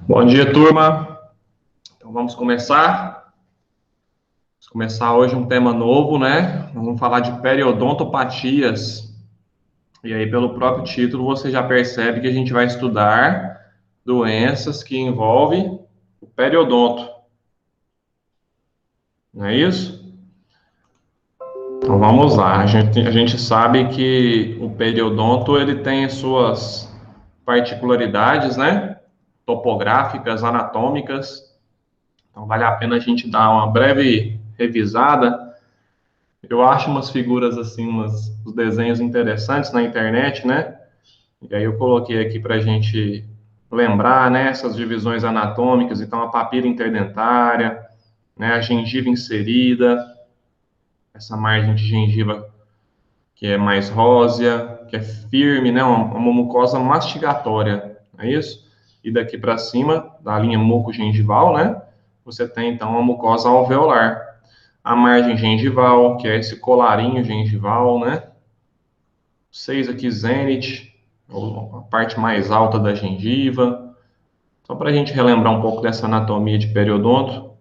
Bom dia, turma. Então vamos começar. Vamos começar hoje um tema novo, né? Nós vamos falar de periodontopatias. E aí, pelo próprio título, você já percebe que a gente vai estudar doenças que envolvem o periodonto. Não é isso? Então vamos lá. A gente sabe que o periodonto ele tem suas particularidades, né? Topográficas, anatômicas. Então vale a pena a gente dar uma breve revisada. Eu acho umas figuras assim, uns desenhos interessantes na internet, né? E aí eu coloquei aqui para a gente lembrar, né, essas divisões anatômicas. Então, a papila interdentária, né, a gengiva inserida, essa margem de gengiva que é mais rósea, que é firme, né, uma mucosa mastigatória, não é isso? E daqui para cima, da linha mucogengival, né, você tem então uma mucosa alveolar. A margem gengival, que é esse colarinho gengival, né? 6 aqui, zenith, a parte mais alta da gengiva. Só para a gente relembrar um pouco dessa anatomia de periodonto,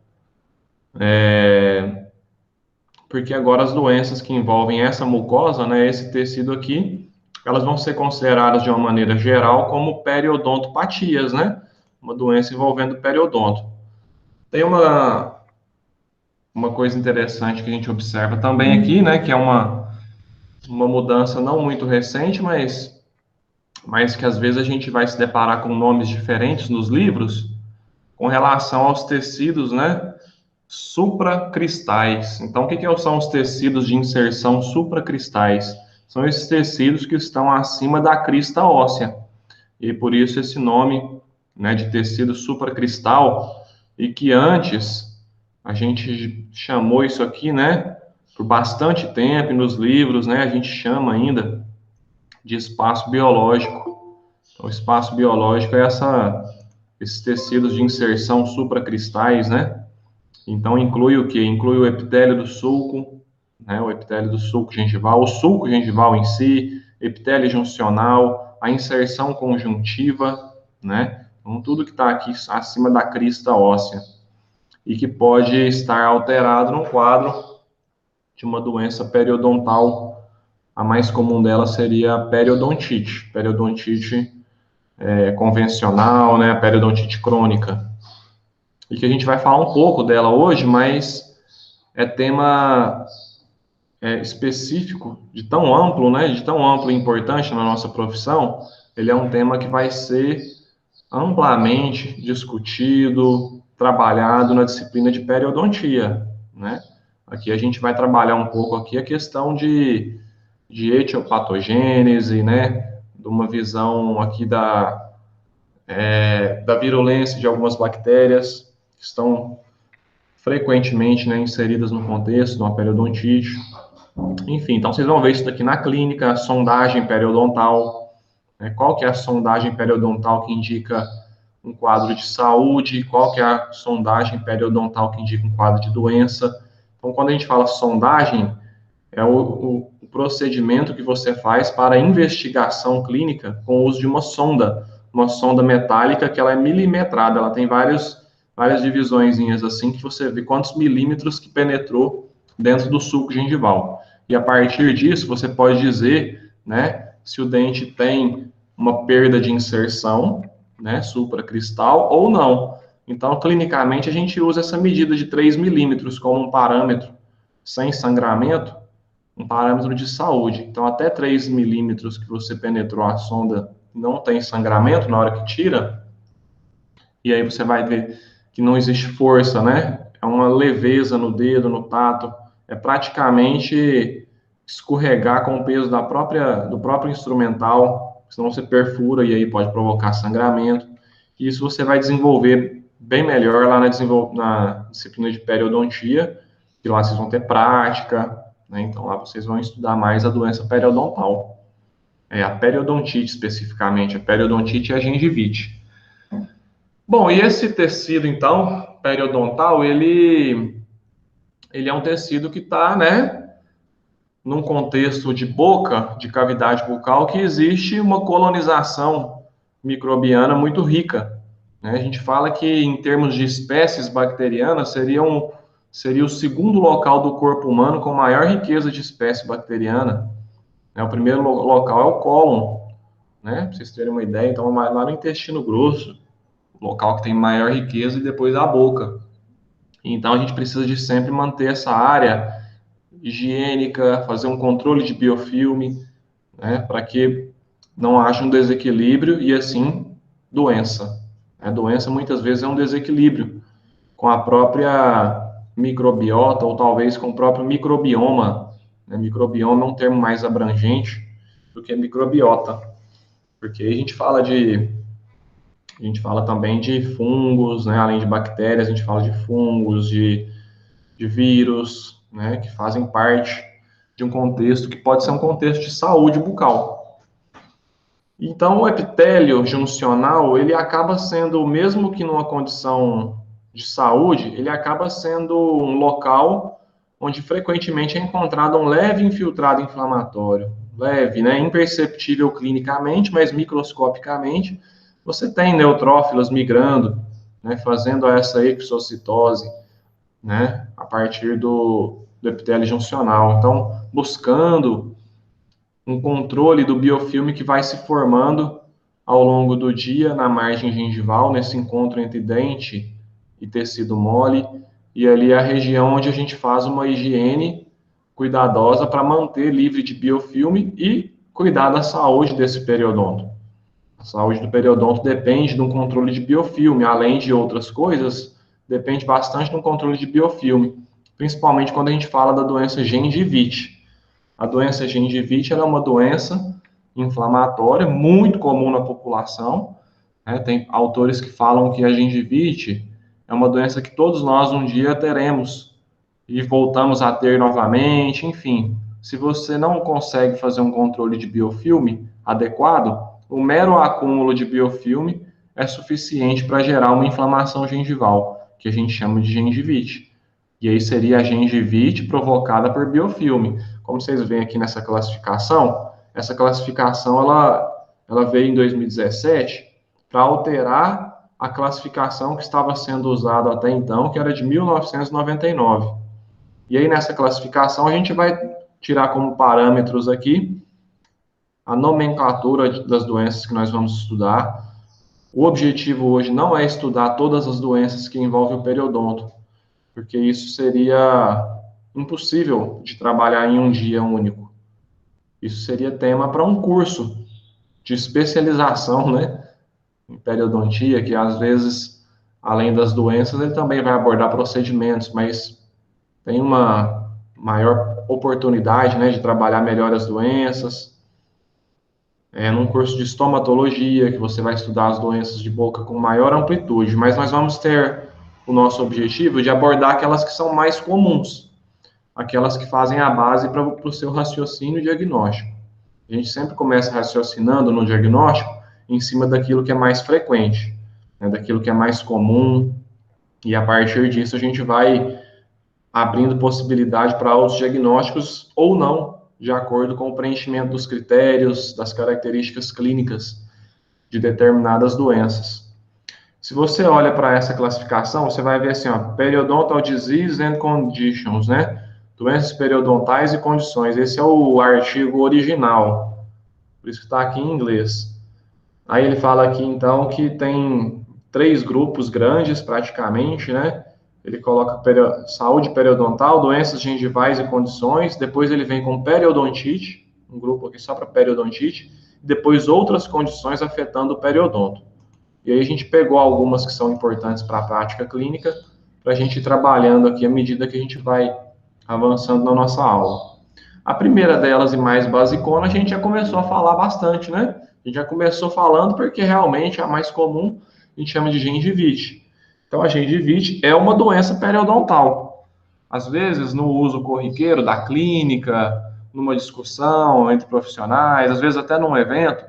porque agora as doenças que envolvem essa mucosa, né, esse tecido aqui, elas vão ser consideradas de uma maneira geral como periodontopatias, né? Uma doença envolvendo periodonto. Tem uma coisa interessante que a gente observa também aqui, né, que é uma mudança não muito recente, mas que às vezes a gente vai se deparar com nomes diferentes nos livros com relação aos tecidos, né, supracristais. Então, o que são os tecidos de inserção supracristais? São esses tecidos que estão acima da crista óssea. E por isso esse nome, né, de tecido supracristal, e que antes a gente chamou isso aqui, né, por bastante tempo, e nos livros, né, a gente chama ainda de espaço biológico. Então, o espaço biológico é esses tecidos de inserção supracristais, né? Então, inclui o quê? Inclui o epitélio do sulco, né? O epitélio do sulco gengival, o sulco gengival em si, epitélio juncional, a inserção conjuntiva, né? Então, tudo que está aqui acima da crista óssea e que pode estar alterado no quadro de uma doença periodontal. A mais comum dela seria a periodontite. Periodontite convencional, né, a periodontite crônica, e que a gente vai falar um pouco dela hoje, mas é tema específico, de tão amplo, né, de tão amplo e importante na nossa profissão, ele é um tema que vai ser amplamente discutido, trabalhado na disciplina de periodontia, né? Aqui a gente vai trabalhar um pouco aqui a questão de etiopatogênese, né, de uma visão aqui da virulência de algumas bactérias que estão frequentemente, né, inseridas no contexto de uma periodontite. Enfim, então vocês vão ver isso daqui na clínica, a sondagem periodontal, né, qual que é a sondagem periodontal que indica um quadro de saúde, qual que é a sondagem periodontal que indica um quadro de doença. Então, quando a gente fala sondagem, é o procedimento que você faz para a investigação clínica com o uso de uma sonda metálica que ela é milimetrada, ela tem várias divisõezinhas assim, que você vê quantos milímetros que penetrou dentro do sulco gengival. E a partir disso, você pode dizer, né, se o dente tem uma perda de inserção, né, supracristal ou não. Então, clinicamente, a gente usa essa medida de 3 milímetros como um parâmetro sem sangramento, um parâmetro de saúde. Então, até 3 milímetros que você penetrou a sonda não tem sangramento na hora que tira, e aí você vai ver que não existe força, né? É uma leveza no dedo, no tato, é praticamente escorregar com o peso do próprio instrumental, senão você perfura e aí pode provocar sangramento. E isso você vai desenvolver bem melhor lá na disciplina de periodontia, que lá vocês vão ter prática, né? Então lá vocês vão estudar mais a doença periodontal. É a periodontite especificamente, a periodontite e a gengivite. Bom, e esse tecido, então, periodontal, ele é um tecido que está, né, num contexto de boca, de cavidade bucal, que existe uma colonização microbiana muito rica. né? A gente fala que, em termos de espécies bacterianas, seria o segundo local do corpo humano com maior riqueza de espécie bacteriana, né? O primeiro local é o cólon, né? Para vocês terem uma ideia, então, lá no intestino grosso, o local que tem maior riqueza, e depois a boca. Então, a gente precisa de sempre manter essa área higiênica, fazer um controle de biofilme, né? Para que não haja um desequilíbrio e, assim, doença. A doença, muitas vezes, é um desequilíbrio com a própria microbiota ou talvez com o próprio microbioma, né? Microbioma é um termo mais abrangente do que microbiota, porque a gente fala também de fungos, né? Além de bactérias, a gente fala de fungos, de vírus, né? Que fazem parte de um contexto que pode ser um contexto de saúde bucal. Então, o epitélio juncional, ele acaba sendo, mesmo que numa condição de saúde, ele acaba sendo um local onde frequentemente é encontrado um leve infiltrado inflamatório. Leve, né? Imperceptível clinicamente, mas microscopicamente, você tem neutrófilos migrando, né? Fazendo essa exocitose, né? A partir do epitélio juncional. Então, buscando um controle do biofilme que vai se formando ao longo do dia na margem gengival, nesse encontro entre dente e tecido mole, e ali é a região onde a gente faz uma higiene cuidadosa para manter livre de biofilme e cuidar da saúde desse periodonto. A saúde do periodonto depende de um controle de biofilme, além de outras coisas, depende bastante de um controle de biofilme, principalmente quando a gente fala da doença gengivite. A doença gengivite é uma doença inflamatória muito comum na população, né? Tem autores que falam que a gengivite é uma doença que todos nós um dia teremos e voltamos a ter novamente, enfim. Se você não consegue fazer um controle de biofilme adequado, o mero acúmulo de biofilme é suficiente para gerar uma inflamação gengival, que a gente chama de gengivite. E aí seria a gengivite provocada por biofilme. Como vocês veem aqui nessa classificação, essa classificação ela veio em 2017 para alterar a classificação que estava sendo usada até então, que era de 1999. E aí nessa classificação a gente vai tirar como parâmetros aqui a nomenclatura das doenças que nós vamos estudar. O objetivo hoje não é estudar todas as doenças que envolvem o periodonto, porque isso seria impossível de trabalhar em um dia único. Isso seria tema para um curso de especialização, né, em periodontia, que às vezes, além das doenças, ele também vai abordar procedimentos, mas tem uma maior oportunidade, né, de trabalhar melhor as doenças. Num curso de estomatologia, que você vai estudar as doenças de boca com maior amplitude, mas nós vamos ter o nosso objetivo de abordar aquelas que são mais comuns, aquelas que fazem a base para o seu raciocínio diagnóstico. A gente sempre começa raciocinando no diagnóstico em cima daquilo que é mais frequente, né, daquilo que é mais comum, e a partir disso a gente vai abrindo possibilidade para outros diagnósticos ou não, de acordo com o preenchimento dos critérios, das características clínicas de determinadas doenças. Se você olha para essa classificação, você vai ver assim, ó, Periodontal Disease and Conditions, né? Doenças periodontais e condições. Esse é o artigo original, por isso que está aqui em inglês. Aí ele fala aqui, então, que tem 3 grupos grandes, praticamente, né? Ele coloca saúde periodontal, doenças gengivais e condições, depois ele vem com periodontite, um grupo aqui só para periodontite, depois outras condições afetando o periodonto. E aí a gente pegou algumas que são importantes para a prática clínica, para a gente ir trabalhando aqui à medida que a gente vai avançando na nossa aula. A primeira delas, e mais basicona, a gente já começou a falar bastante, né? A gente já começou falando porque realmente a mais comum a gente chama de gengivite. Então, a gengivite é uma doença periodontal. Às vezes, no uso corriqueiro da clínica, numa discussão entre profissionais, às vezes até num evento,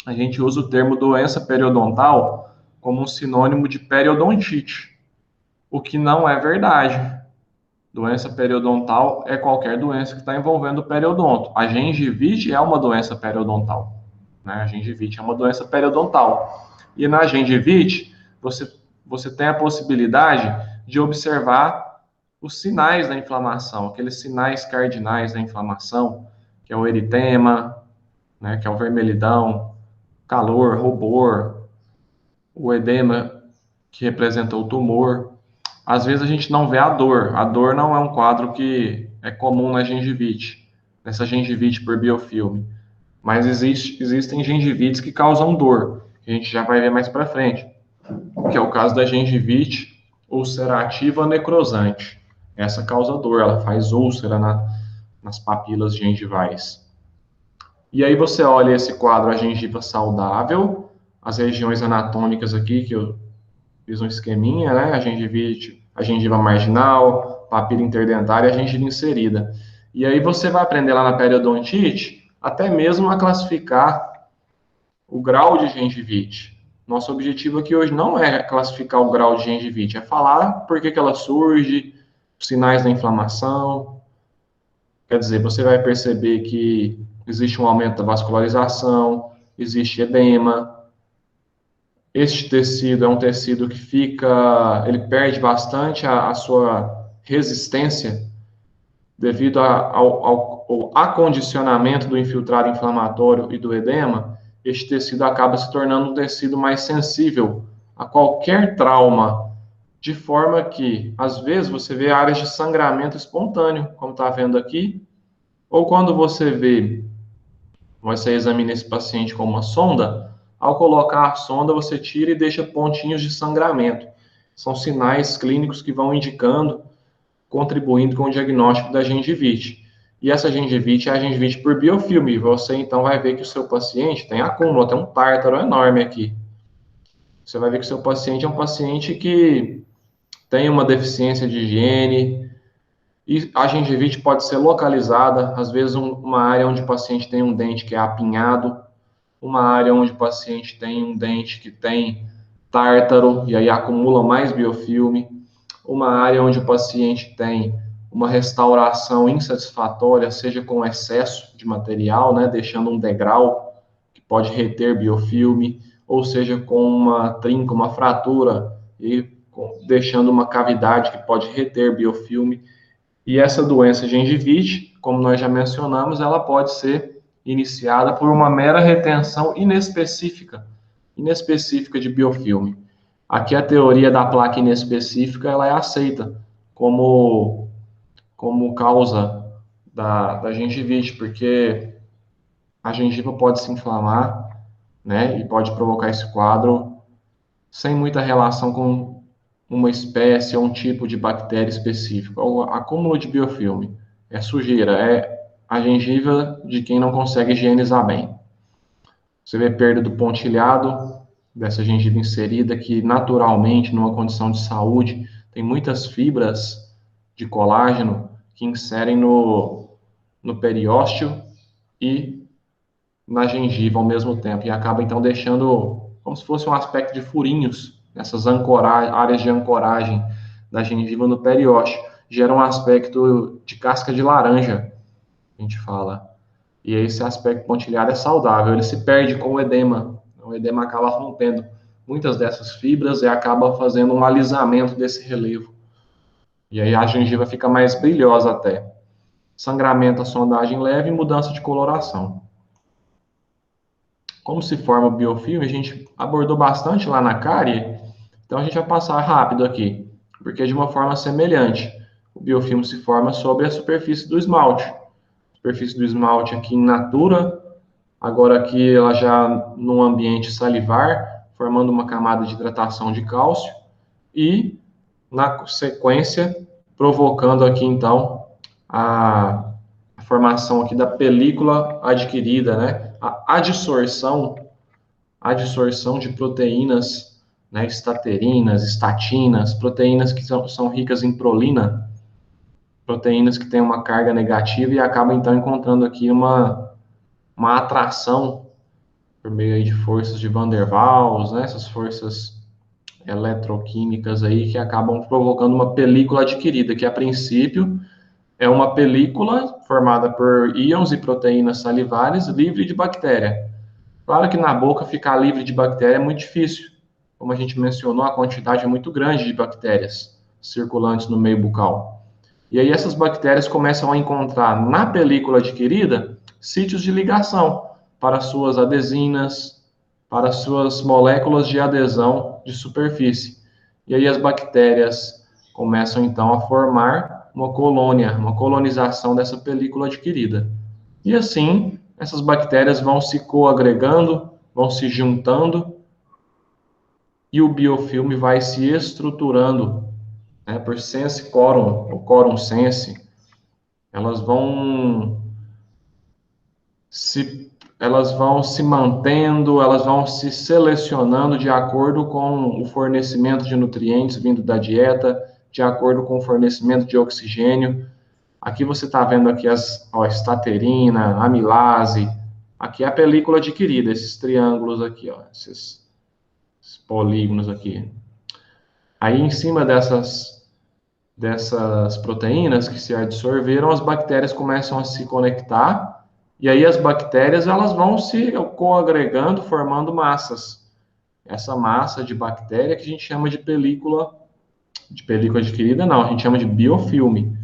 a gente usa o termo doença periodontal como um sinônimo de periodontite, o que não é verdade. Doença periodontal é qualquer doença que está envolvendo o periodonto. A gengivite é uma doença periodontal, né? A gengivite é uma doença periodontal. E na gengivite, você tem a possibilidade de observar os sinais da inflamação, aqueles sinais cardinais da inflamação, que é o eritema, né, que é o vermelhidão, calor, rubor, o edema, que representa o tumor. Às vezes a gente não vê a dor. A dor não é um quadro que é comum na gengivite, nessa gengivite por biofilme. Mas existem gengivites que causam dor, que a gente já vai ver mais para frente, que é o caso da gengivite ulcerativa necrosante. Essa causa dor, ela faz úlcera nas papilas gengivais. E aí você olha esse quadro, a gengiva saudável, as regiões anatômicas aqui, que eu fiz um esqueminha, né? A gengivite, a gengiva marginal, papila interdentária e a gengiva inserida. E aí você vai aprender lá na periodontite, até mesmo a classificar o grau de gengivite. Nosso objetivo aqui hoje não é classificar o grau de gengivite, é falar por que ela surge, os sinais da inflamação. Quer dizer, você vai perceber que existe um aumento da vascularização, existe edema. Este tecido é um tecido que ele perde bastante a sua resistência devido ao acondicionamento do infiltrado inflamatório e do edema. Este tecido acaba se tornando um tecido mais sensível a qualquer trauma, de forma que, às vezes, você vê áreas de sangramento espontâneo, como está vendo aqui, ou quando você examina esse paciente com uma sonda, ao colocar a sonda, você tira e deixa pontinhos de sangramento. São sinais clínicos que vão indicando, contribuindo com o diagnóstico da gengivite. E essa gengivite é a gengivite por biofilme. Você, então, vai ver que o seu paciente tem acúmulo, tem um tártaro enorme aqui. Você vai ver que o seu paciente é um paciente que tem uma deficiência de higiene, e a gengivite pode ser localizada, às vezes uma área onde o paciente tem um dente que é apinhado, uma área onde o paciente tem um dente que tem tártaro, e aí acumula mais biofilme, uma área onde o paciente tem uma restauração insatisfatória, seja com excesso de material, né, deixando um degrau que pode reter biofilme, ou seja com uma trinca, uma fratura, e deixando uma cavidade que pode reter biofilme. E essa doença gengivite, como nós já mencionamos, ela pode ser iniciada por uma mera retenção inespecífica de biofilme. Aqui a teoria da placa inespecífica ela é aceita como causa da gengivite, porque a gengiva pode se inflamar, né, e pode provocar esse quadro sem muita relação com uma espécie ou um tipo de bactéria específica. O acúmulo de biofilme é sujeira, é a gengiva de quem não consegue higienizar bem. Você vê perda do pontilhado dessa gengiva inserida, que naturalmente, numa condição de saúde, tem muitas fibras de colágeno que inserem no periósteo e na gengiva ao mesmo tempo, e acaba então deixando como se fosse um aspecto de furinhos nessas áreas de ancoragem da gengiva no periósteo. Gera um aspecto de casca de laranja, a gente fala. E esse aspecto pontilhado é saudável, ele se perde com o edema. O edema acaba rompendo muitas dessas fibras e acaba fazendo um alisamento desse relevo. E aí a gengiva fica mais brilhosa até. Sangramento, a sondagem leve e mudança de coloração. Como se forma o biofilme, a gente abordou bastante lá na cárie, então a gente vai passar rápido aqui, porque de uma forma semelhante. O biofilme se forma sobre a superfície do esmalte. A superfície do esmalte aqui in natura, agora aqui ela já num ambiente salivar, formando uma camada de hidratação de cálcio, e na sequência, provocando aqui então a formação aqui da película adquirida, né? A adsorção de proteínas, né? Estaterinas, estatinas, proteínas que são ricas em prolina, proteínas que têm uma carga negativa e acabam então encontrando aqui uma atração por meio aí de forças de Van der Waals, né? Essas forças eletroquímicas aí que acabam provocando uma película adquirida, que a princípio é uma película formada por íons e proteínas salivares livre de bactéria. Claro que na boca ficar livre de bactéria é muito difícil, como a gente mencionou, a quantidade é muito grande de bactérias circulantes no meio bucal. E aí essas bactérias começam a encontrar na película adquirida sítios de ligação para suas adesinas, para suas moléculas de adesão de superfície. E aí as bactérias começam então a formar uma colônia, uma colonização dessa película adquirida. E assim, essas bactérias vão se coagregando, vão se juntando e o biofilme vai se estruturando, né, por sense quorum, ou quorum sense. Elas vão se elas vão se mantendo, elas vão se selecionando de acordo com o fornecimento de nutrientes vindo da dieta, de acordo com o fornecimento de oxigênio. Aqui você está vendo aqui a estaterina, a amilase, aqui é a película adquirida, esses triângulos aqui, ó, esses polígonos aqui. Aí em cima dessas proteínas que se absorveram, as bactérias começam a se conectar, e aí as bactérias elas vão se coagregando, formando massas. Essa massa de bactéria que a gente chama de película adquirida, não, a gente chama de biofilme.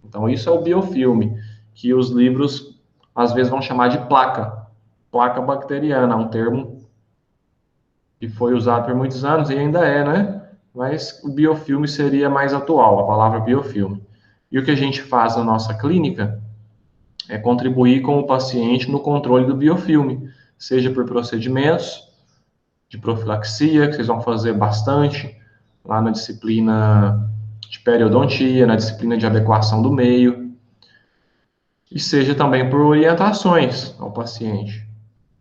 Então isso é o biofilme, que os livros às vezes vão chamar de placa bacteriana, um termo que foi usado por muitos anos e ainda é, né? Mas o biofilme seria mais atual, a palavra biofilme. E o que a gente faz na nossa clínica é contribuir com o paciente no controle do biofilme, seja por procedimentos de profilaxia, que vocês vão fazer bastante, lá na disciplina de periodontia, na disciplina de adequação do meio, e seja também por orientações ao paciente.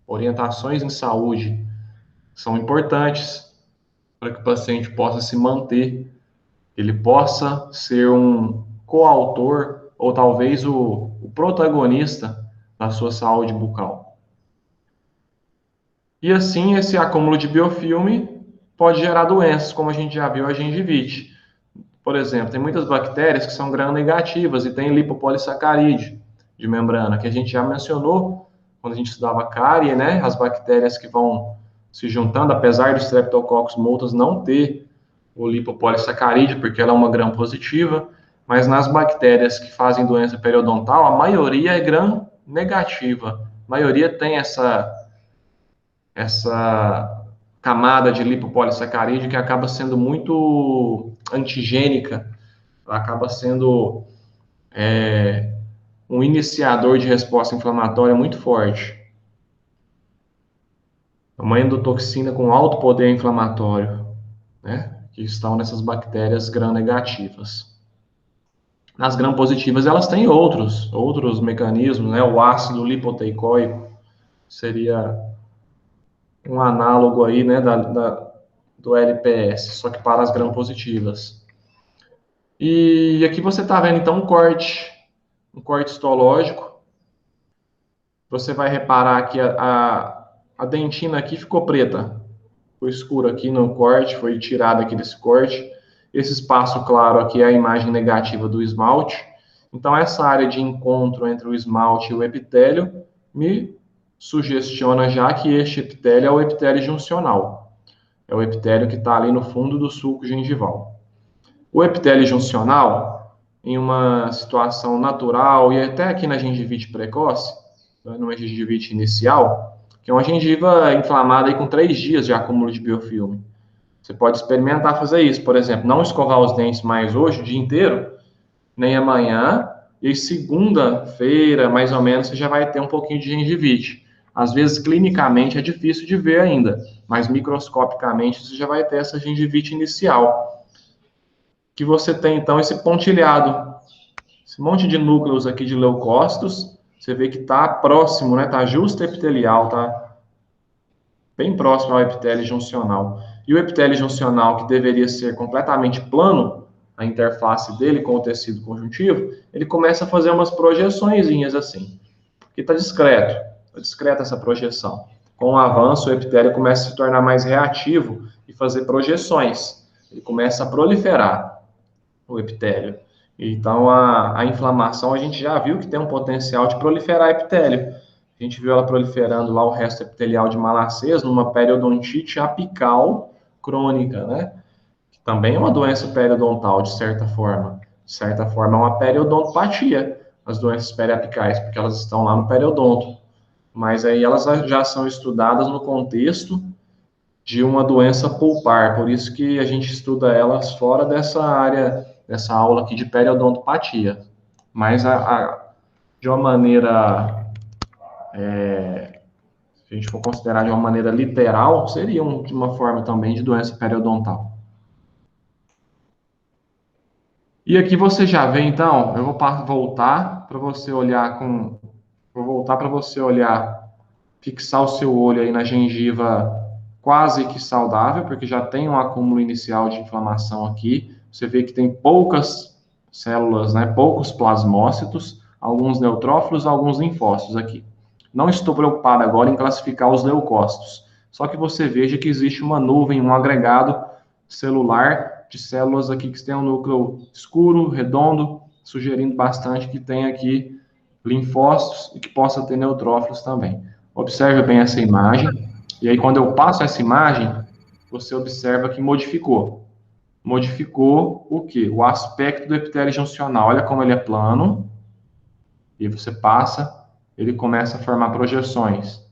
Orientações em saúde são importantes para que o paciente possa se manter, ele possa ser um coautor ou talvez o protagonista da sua saúde bucal. E assim, esse acúmulo de biofilme pode gerar doenças, como a gente já viu a gengivite. Por exemplo, tem muitas bactérias que são gram-negativas e tem lipopolissacarídeo de membrana, que a gente já mencionou quando a gente estudava cárie, né? As bactérias que vão se juntando, apesar do Streptococcus moltas não ter o lipopolissacarídeo, porque ela é uma gram-positiva, mas nas bactérias que fazem doença periodontal, a maioria é gram-negativa. A maioria tem essa camada de lipopolissacarídeo que acaba sendo muito antigênica, ela acaba sendo um iniciador de resposta inflamatória muito forte. É uma endotoxina com alto poder inflamatório, né, que estão nessas bactérias gram-negativas. Nas gram-positivas, elas têm outros mecanismos, né, o ácido lipoteicoico seria um análogo aí, né, do LPS, só que para as gram-positivas. E aqui você está vendo, então, um corte histológico. Você vai reparar que a dentina aqui ficou preta, foi escuro aqui no corte, foi tirado aqui desse corte. Esse espaço claro aqui é a imagem negativa do esmalte. Então, essa área de encontro entre o esmalte e o epitélio me sugestiona já que este epitélio é o epitélio juncional. É o epitélio que está ali no fundo do sulco gengival. O epitélio juncional, em uma situação natural, e até aqui na gengivite precoce, numa gengivite inicial, que é uma gengiva inflamada aí com 3 dias de acúmulo de biofilme. Você pode experimentar fazer isso, por exemplo, não escovar os dentes mais hoje, o dia inteiro, nem amanhã, e segunda-feira, mais ou menos, você já vai ter um pouquinho de gengivite. Às vezes, clinicamente, é difícil de ver ainda, mas microscopicamente você já vai ter essa gengivite inicial. Que você tem, então, esse pontilhado, esse monte de núcleos aqui de leucócitos, você vê que está próximo, né? Está justo epitelial, tá bem próximo ao epitélio juncional. E o epitélio juncional, que deveria ser completamente plano, a interface dele com o tecido conjuntivo, ele começa a fazer umas projeçõezinhas assim. Que está discreta essa projeção. Com o avanço, o epitélio começa a se tornar mais reativo e fazer projeções. Ele começa a proliferar o epitélio. Então, a inflamação, a gente já viu que tem um potencial de proliferar epitélio. A gente viu ela proliferando lá o resto epitelial de Malassez numa periodontite apical crônica, né? Que também é uma doença periodontal, de certa forma. De certa forma, é uma periodontopatia, as doenças periapicais, porque elas estão lá no periodonto. Mas aí elas já são estudadas no contexto de uma doença pulpar, por isso que a gente estuda elas fora dessa área, dessa aula aqui de periodontopatia. Mas de uma maneira, se a gente for considerar de uma maneira literal, seria de uma forma também de doença periodontal. E aqui você já vê, então, eu vou voltar para você olhar vou voltar para você olhar, fixar o seu olho aí na gengiva quase que saudável, porque já tem um acúmulo inicial de inflamação aqui. Você vê que tem poucas células, né, poucos plasmócitos, alguns neutrófilos, alguns linfócitos aqui. Não estou preocupado agora em classificar os leucócitos, só que você veja que existe uma nuvem, um agregado celular de células aqui que tem um núcleo escuro, redondo, sugerindo bastante que tem aqui linfócitos e que possa ter neutrófilos também. Observe bem essa imagem, e aí quando eu passo essa imagem, você observa que modificou. Modificou o quê? O aspecto do epitélio juncional. Olha como ele é plano, e você passa, ele começa a formar projeções.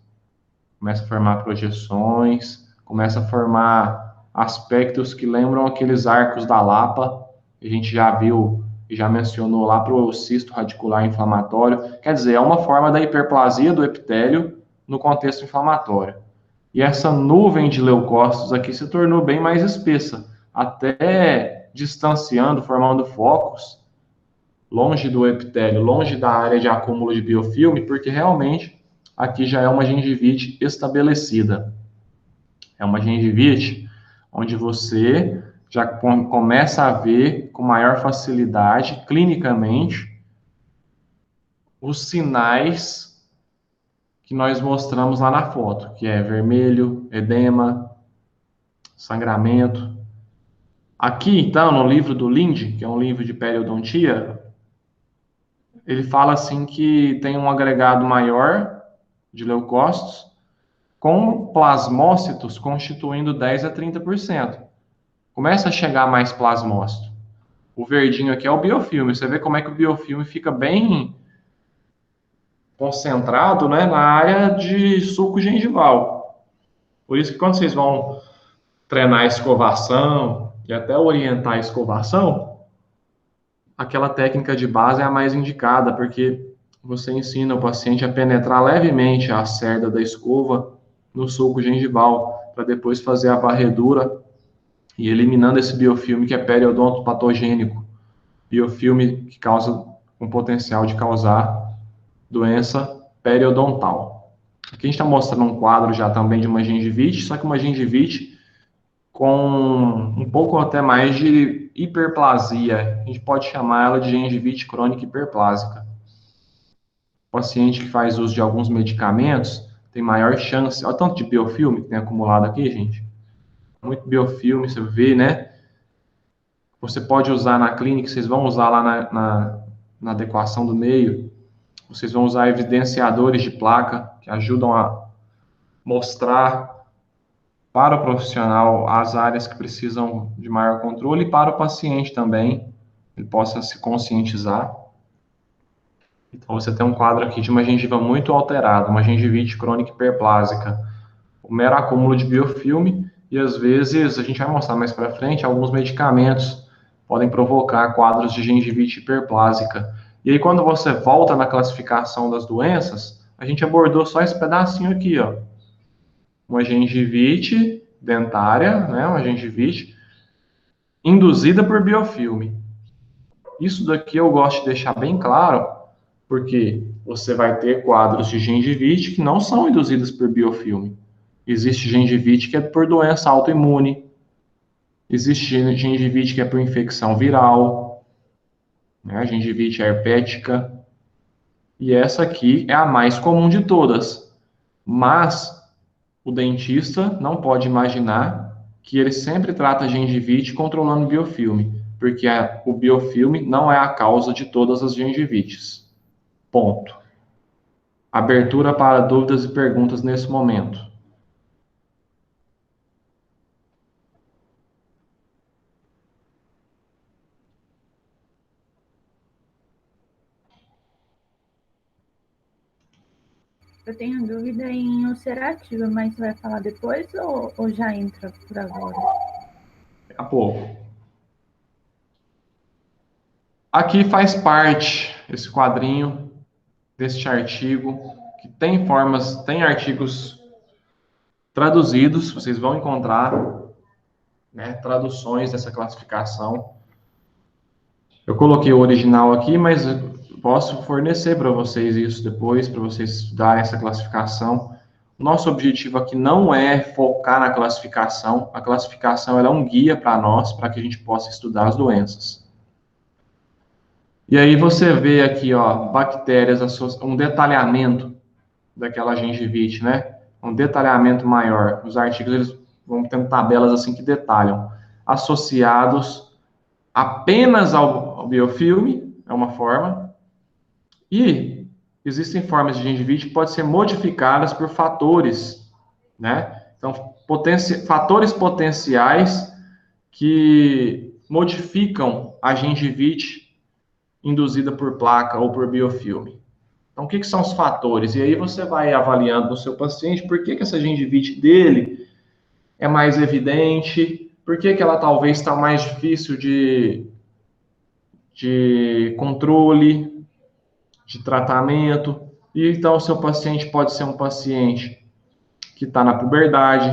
Começa a formar projeções, começa a formar aspectos que lembram aqueles arcos da Lapa, que a gente já viu e já mencionou lá para o cisto radicular inflamatório. Quer dizer, é uma forma da hiperplasia do epitélio no contexto inflamatório. E essa nuvem de leucócitos aqui se tornou bem mais espessa, até distanciando, formando focos longe do epitélio, longe da área de acúmulo de biofilme, porque realmente aqui já é uma gengivite estabelecida. É uma gengivite onde você já começa a ver com maior facilidade, clinicamente, os sinais que nós mostramos lá na foto, que é vermelho, edema, sangramento. Aqui, então, no livro do Linde, que é um livro de periodontia, ele fala assim que tem um agregado maior de leucócitos, com plasmócitos constituindo 10 a 30%. Começa a chegar mais plasmócito. O verdinho aqui é o biofilme. Você vê como é que o biofilme fica bem concentrado, né, na área de suco gengival. Por isso que quando vocês vão treinar a escovação e até orientar a escovação, aquela técnica de base é a mais indicada, porque você ensina o paciente a penetrar levemente a cerda da escova no suco gengival, para depois fazer a varredura e eliminando esse biofilme que é periodonto patogênico, biofilme que causa um potencial de causar doença periodontal. Aqui a gente está mostrando um quadro já também de uma gengivite, só que uma gengivite com um pouco até mais de hiperplasia. A gente pode chamar ela de gengivite crônica hiperplásica. O paciente que faz uso de alguns medicamentos tem maior chance. Olha o tanto de biofilme que tem acumulado aqui, gente. Muito biofilme, você vê, né? Você pode usar na clínica, vocês vão usar lá na adequação do meio, vocês vão usar evidenciadores de placa que ajudam a mostrar para o profissional as áreas que precisam de maior controle e para o paciente também, ele possa se conscientizar. Então, você tem um quadro aqui de uma gengiva muito alterada, uma gengivite crônica hiperplásica, o mero acúmulo de biofilme, e às vezes, a gente vai mostrar mais para frente, alguns medicamentos podem provocar quadros de gengivite hiperplásica. E aí, quando você volta na classificação das doenças, a gente abordou só esse pedacinho aqui, ó. Uma gengivite dentária, né, uma gengivite induzida por biofilme. Isso daqui eu gosto de deixar bem claro, porque você vai ter quadros de gengivite que não são induzidas por biofilme. Existe gengivite que é por doença autoimune, existe gengivite que é por infecção viral, né, gengivite herpética, e essa aqui é a mais comum de todas. Mas o dentista não pode imaginar que ele sempre trata a gengivite controlando o biofilme, porque o biofilme não é a causa de todas as gengivites. Ponto. Abertura para dúvidas e perguntas nesse momento. Eu tenho dúvida em ulcerativa, mas você vai falar depois ou já entra por agora? Daqui a pouco. Aqui faz parte esse quadrinho deste artigo, que tem artigos traduzidos, vocês vão encontrar, né, traduções dessa classificação. Eu coloquei o original aqui, mas posso fornecer para vocês isso depois, para vocês estudarem essa classificação. O nosso objetivo aqui não é focar na classificação. A classificação ela é um guia para nós, para que a gente possa estudar as doenças. E aí você vê aqui, ó, bactérias, um detalhamento daquela gengivite, né? Um detalhamento maior. Os artigos eles vão tendo tabelas assim que detalham, associados apenas ao biofilme, é uma forma, e existem formas de gengivite que podem ser modificadas por fatores, né? Então, fatores potenciais que modificam a gengivite induzida por placa ou por biofilme. Então, o que são os fatores? E aí você vai avaliando no seu paciente por que essa gengivite dele é mais evidente, por que ela talvez está mais difícil de controle, de tratamento. E então, o seu paciente pode ser um paciente que está na puberdade,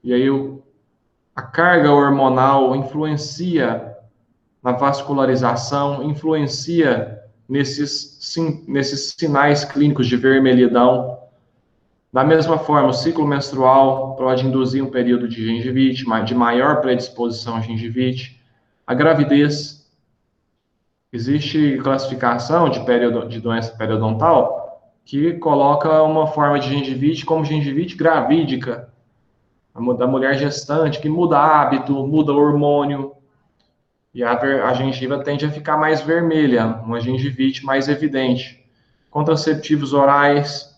e aí a carga hormonal influencia na vascularização, influencia nesses sinais clínicos de vermelhidão. Da mesma forma, o ciclo menstrual pode induzir um período de gengivite, de maior predisposição à gengivite. A gravidez, existe classificação de doença periodontal que coloca uma forma de gengivite como gengivite gravídica, da mulher gestante, que muda hábito, muda hormônio, e a gengiva tende a ficar mais vermelha, uma gengivite mais evidente. Contraceptivos orais,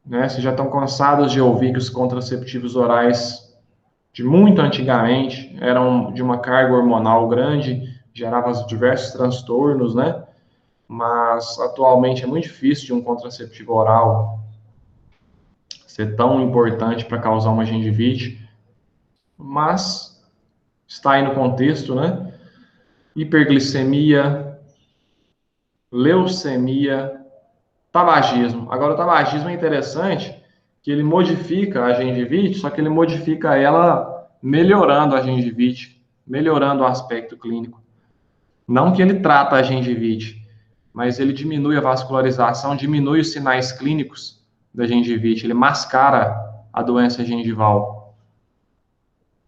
né? Vocês já estão cansados de ouvir que os contraceptivos orais de muito antigamente eram de uma carga hormonal grande, geravam diversos transtornos, né? Mas atualmente é muito difícil de um contraceptivo oral ser tão importante para causar uma gengivite, mas está aí no contexto, né? Hiperglicemia, leucemia, tabagismo. Agora, o tabagismo é interessante que ele modifica a gengivite, só que ele modifica ela melhorando a gengivite, melhorando o aspecto clínico. Não que ele trata a gengivite, mas ele diminui a vascularização, diminui os sinais clínicos da gengivite, ele mascara a doença gengival.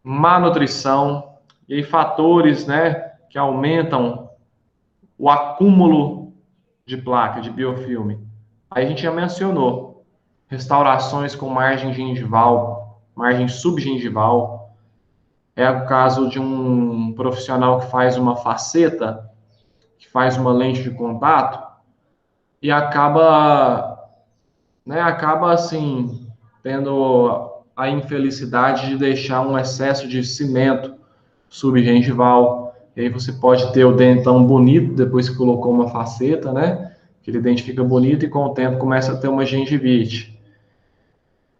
Má nutrição, e aí fatores, né, que aumentam o acúmulo de placa, de biofilme. Aí a gente já mencionou restaurações com margem gengival, margem subgengival. É o caso de um profissional que faz uma faceta, que faz uma lente de contato e acaba assim tendo a infelicidade de deixar um excesso de cimento subgengival. E aí você pode ter o dentão bonito depois que colocou uma faceta, né? Aquele dente fica bonito e com o tempo começa a ter uma gengivite.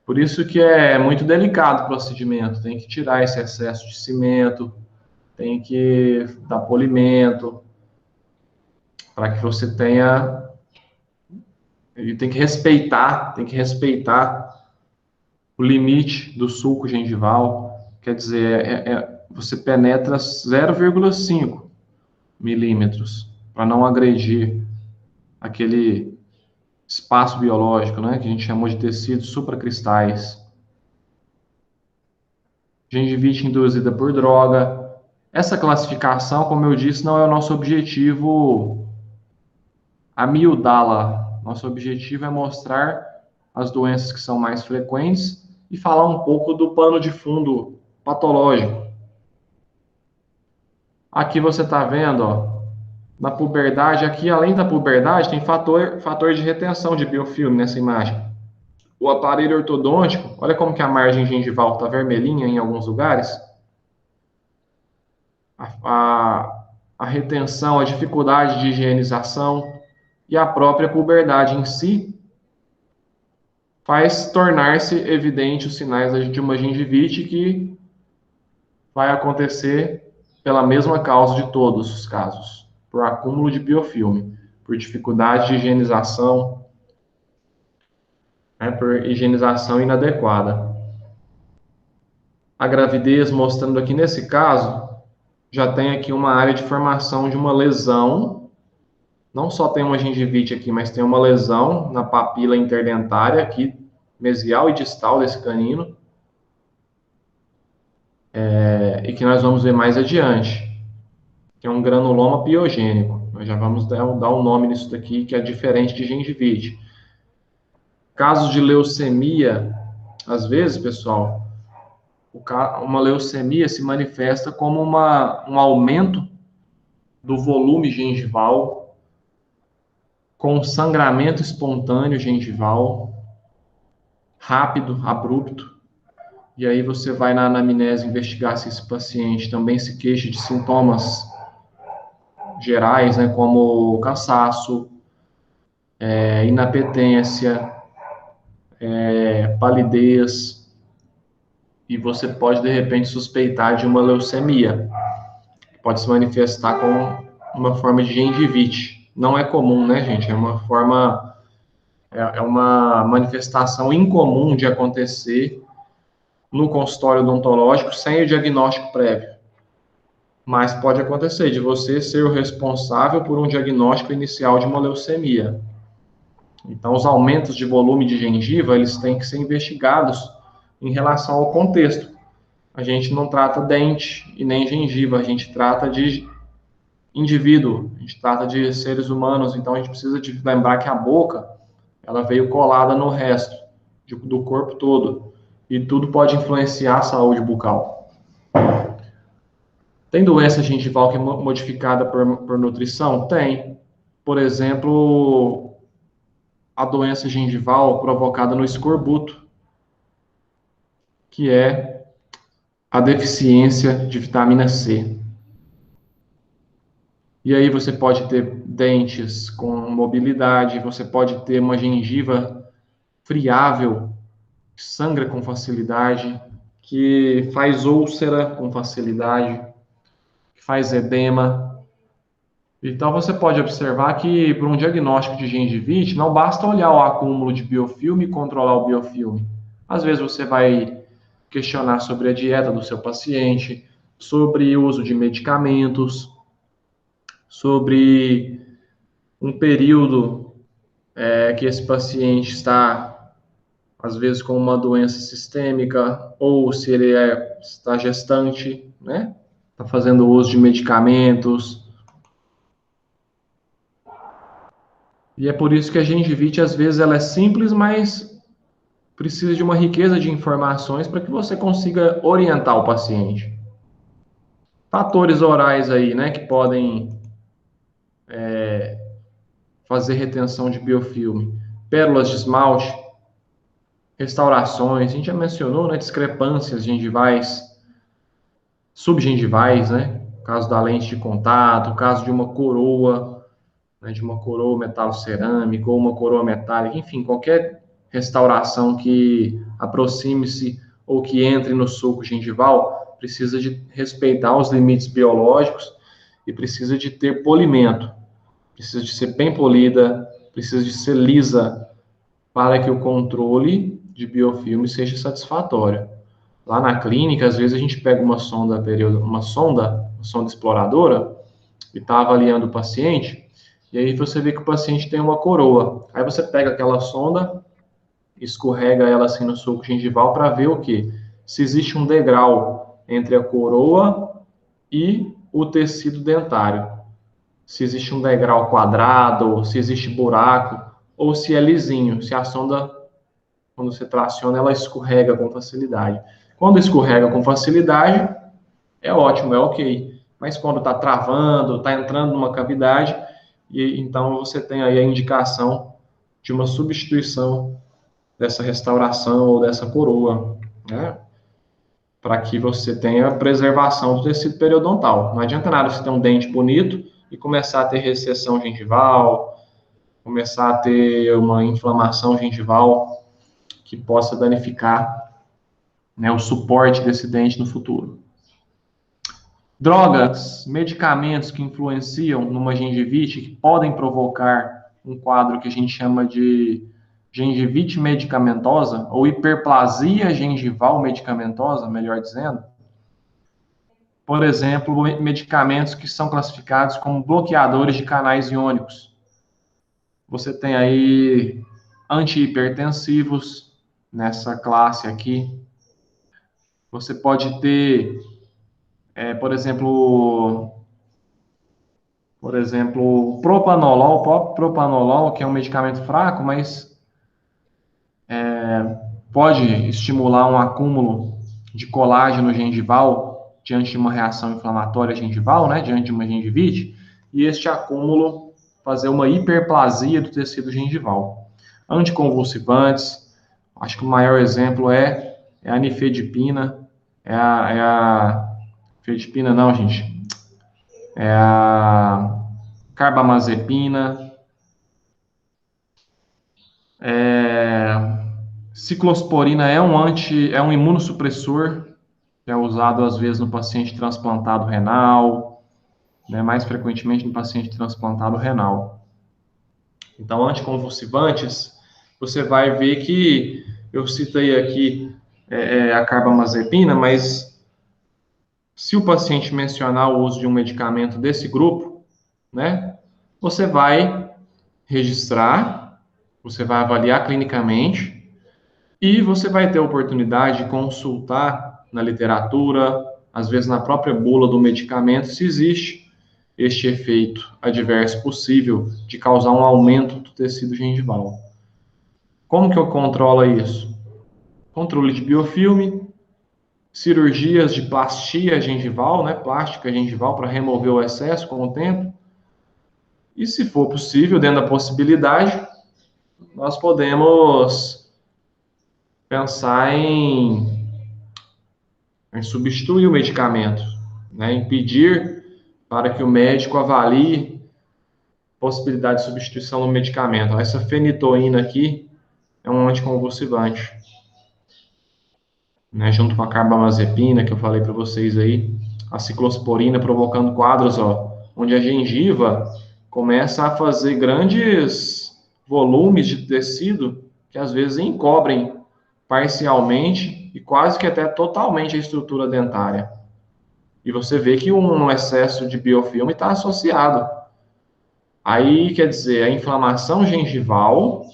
Por isso que é muito delicado o procedimento, tem que tirar esse excesso de cimento, tem que dar polimento, para que você tenha, ele tem que respeitar o limite do sulco gengival, quer dizer, você penetra 0,5 milímetros, para não agredir aquele espaço biológico, né, que a gente chamou de tecidos supracristais. Gengivite induzida por droga. Essa classificação, como eu disse, não é o nosso objetivo amiudá-la. Nosso objetivo é mostrar as doenças que são mais frequentes e falar um pouco do pano de fundo patológico. Aqui você está vendo, ó, na puberdade, aqui além da puberdade, tem fator de retenção de biofilme nessa imagem. O aparelho ortodôntico, olha como que a margem gengival está vermelhinha em alguns lugares. A retenção, a dificuldade de higienização e a própria puberdade em si faz tornar-se evidente os sinais de uma gengivite que vai acontecer pela mesma causa de todos os casos, por acúmulo de biofilme, por dificuldade de higienização, né, por higienização inadequada. A gravidez, mostrando aqui nesse caso, já tem aqui uma área de formação de uma lesão. Não só tem uma gengivite aqui, mas tem uma lesão na papila interdentária aqui, mesial e distal desse canino, e que nós vamos ver mais adiante, que é um granuloma piogênico. Nós já vamos dar um nome nisso daqui, que é diferente de gengivite. Casos de leucemia, às vezes, pessoal, uma leucemia se manifesta como um aumento do volume gengival, com sangramento espontâneo gengival, rápido, abrupto. E aí você vai na anamnese investigar se esse paciente também se queixa de sintomas gerais, né, como cansaço, inapetência, palidez, e você pode, de repente, suspeitar de uma leucemia. Pode se manifestar com uma forma de gengivite. Não é comum, né, gente? É uma manifestação incomum de acontecer no consultório odontológico sem o diagnóstico prévio. Mas pode acontecer de você ser o responsável por um diagnóstico inicial de uma leucemia. Então, os aumentos de volume de gengiva, eles têm que ser investigados em relação ao contexto. A gente não trata dente e nem gengiva, a gente trata de indivíduo, a gente trata de seres humanos, então a gente precisa de lembrar que a boca, ela veio colada no resto do corpo todo, e tudo pode influenciar a saúde bucal. Tem doença gengival que é modificada por nutrição? Tem. Por exemplo, a doença gengival provocada no escorbuto, que é a deficiência de vitamina C. E aí você pode ter dentes com mobilidade, você pode ter uma gengiva friável, que sangra com facilidade, que faz úlcera com facilidade, que faz edema. Então você pode observar que para um diagnóstico de gengivite não basta olhar o acúmulo de biofilme e controlar o biofilme. Às vezes você vai questionar sobre a dieta do seu paciente, sobre o uso de medicamentos, sobre um período que esse paciente está, às vezes, com uma doença sistêmica, ou se ele está gestante, né? Está fazendo uso de medicamentos. E é por isso que a gengivite, às vezes, ela é simples, mas precisa de uma riqueza de informações para que você consiga orientar o paciente. Fatores orais aí, né, que podem fazer retenção de biofilme. Pérolas de esmalte, restaurações, a gente já mencionou, né, discrepâncias gengivais, subgengivais, né, caso da lente de contato, caso de uma coroa, né, de uma coroa metalocerâmica ou uma coroa metálica, enfim, qualquer restauração que aproxime-se ou que entre no sulco gengival precisa de respeitar os limites biológicos e precisa de ter polimento, precisa de ser bem polida, precisa de ser lisa para que o controle de biofilme seja satisfatório. Lá na clínica, às vezes a gente pega uma sonda exploradora e está avaliando o paciente, e aí você vê que o paciente tem uma coroa. Aí você pega aquela sonda, escorrega ela assim no sulco gengival para ver o quê? Se existe um degrau entre a coroa e o tecido dentário. Se existe um degrau quadrado, se existe buraco, ou se é lisinho, se a sonda, quando você traciona, ela escorrega com facilidade. Quando escorrega com facilidade, é ótimo, é ok. Mas quando está travando, está entrando numa cavidade, e então você tem aí a indicação de uma substituição dessa restauração ou dessa coroa, né? Para que você tenha preservação do tecido periodontal. Não adianta nada você ter um dente bonito e começar a ter recessão gengival, começar a ter uma inflamação gengival, que possa danificar, né, o suporte desse dente no futuro. Drogas, medicamentos que influenciam numa gengivite, que podem provocar um quadro que a gente chama de gengivite medicamentosa, ou hiperplasia gengival medicamentosa, melhor dizendo. Por exemplo, medicamentos que são classificados como bloqueadores de canais iônicos. Você tem aí antihipertensivos nessa classe aqui. Você pode ter, por exemplo, propanolol, o próprio propanolol, que é um medicamento fraco, mas pode estimular um acúmulo de colágeno gengival diante de uma reação inflamatória gengival, né, diante de uma gengivite, e este acúmulo fazer uma hiperplasia do tecido gengival. Anticonvulsivantes, acho que o maior exemplo é a nifedipina, nifedipina não, gente, é a carbamazepina, ciclosporina é um imunossupressor, que é usado às vezes no paciente transplantado renal, né, mais frequentemente no paciente transplantado renal. Então, anticonvulsivantes, você vai ver que eu citei aqui a carbamazepina, mas se o paciente mencionar o uso de um medicamento desse grupo, né, você vai registrar, você vai avaliar clinicamente e você vai ter a oportunidade de consultar na literatura, às vezes na própria bula do medicamento, se existe este efeito adverso possível de causar um aumento do tecido gengival. Como que eu controlo isso? Controle de biofilme, cirurgias de plastia gengival, né, plástica gengival para remover o excesso com o tempo. E se for possível, dentro da possibilidade, nós podemos pensar em substituir o medicamento, né, em pedir para que o médico avalie a possibilidade de substituição do medicamento. Essa fenitoína aqui é um anticonvulsivante, né, junto com a carbamazepina, que eu falei para vocês aí, a ciclosporina provocando quadros, onde a gengiva começa a fazer grandes volumes de tecido que às vezes encobrem parcialmente e quase que até totalmente a estrutura dentária. E você vê que um excesso de biofilme está associado. Aí, quer dizer, a inflamação gengival,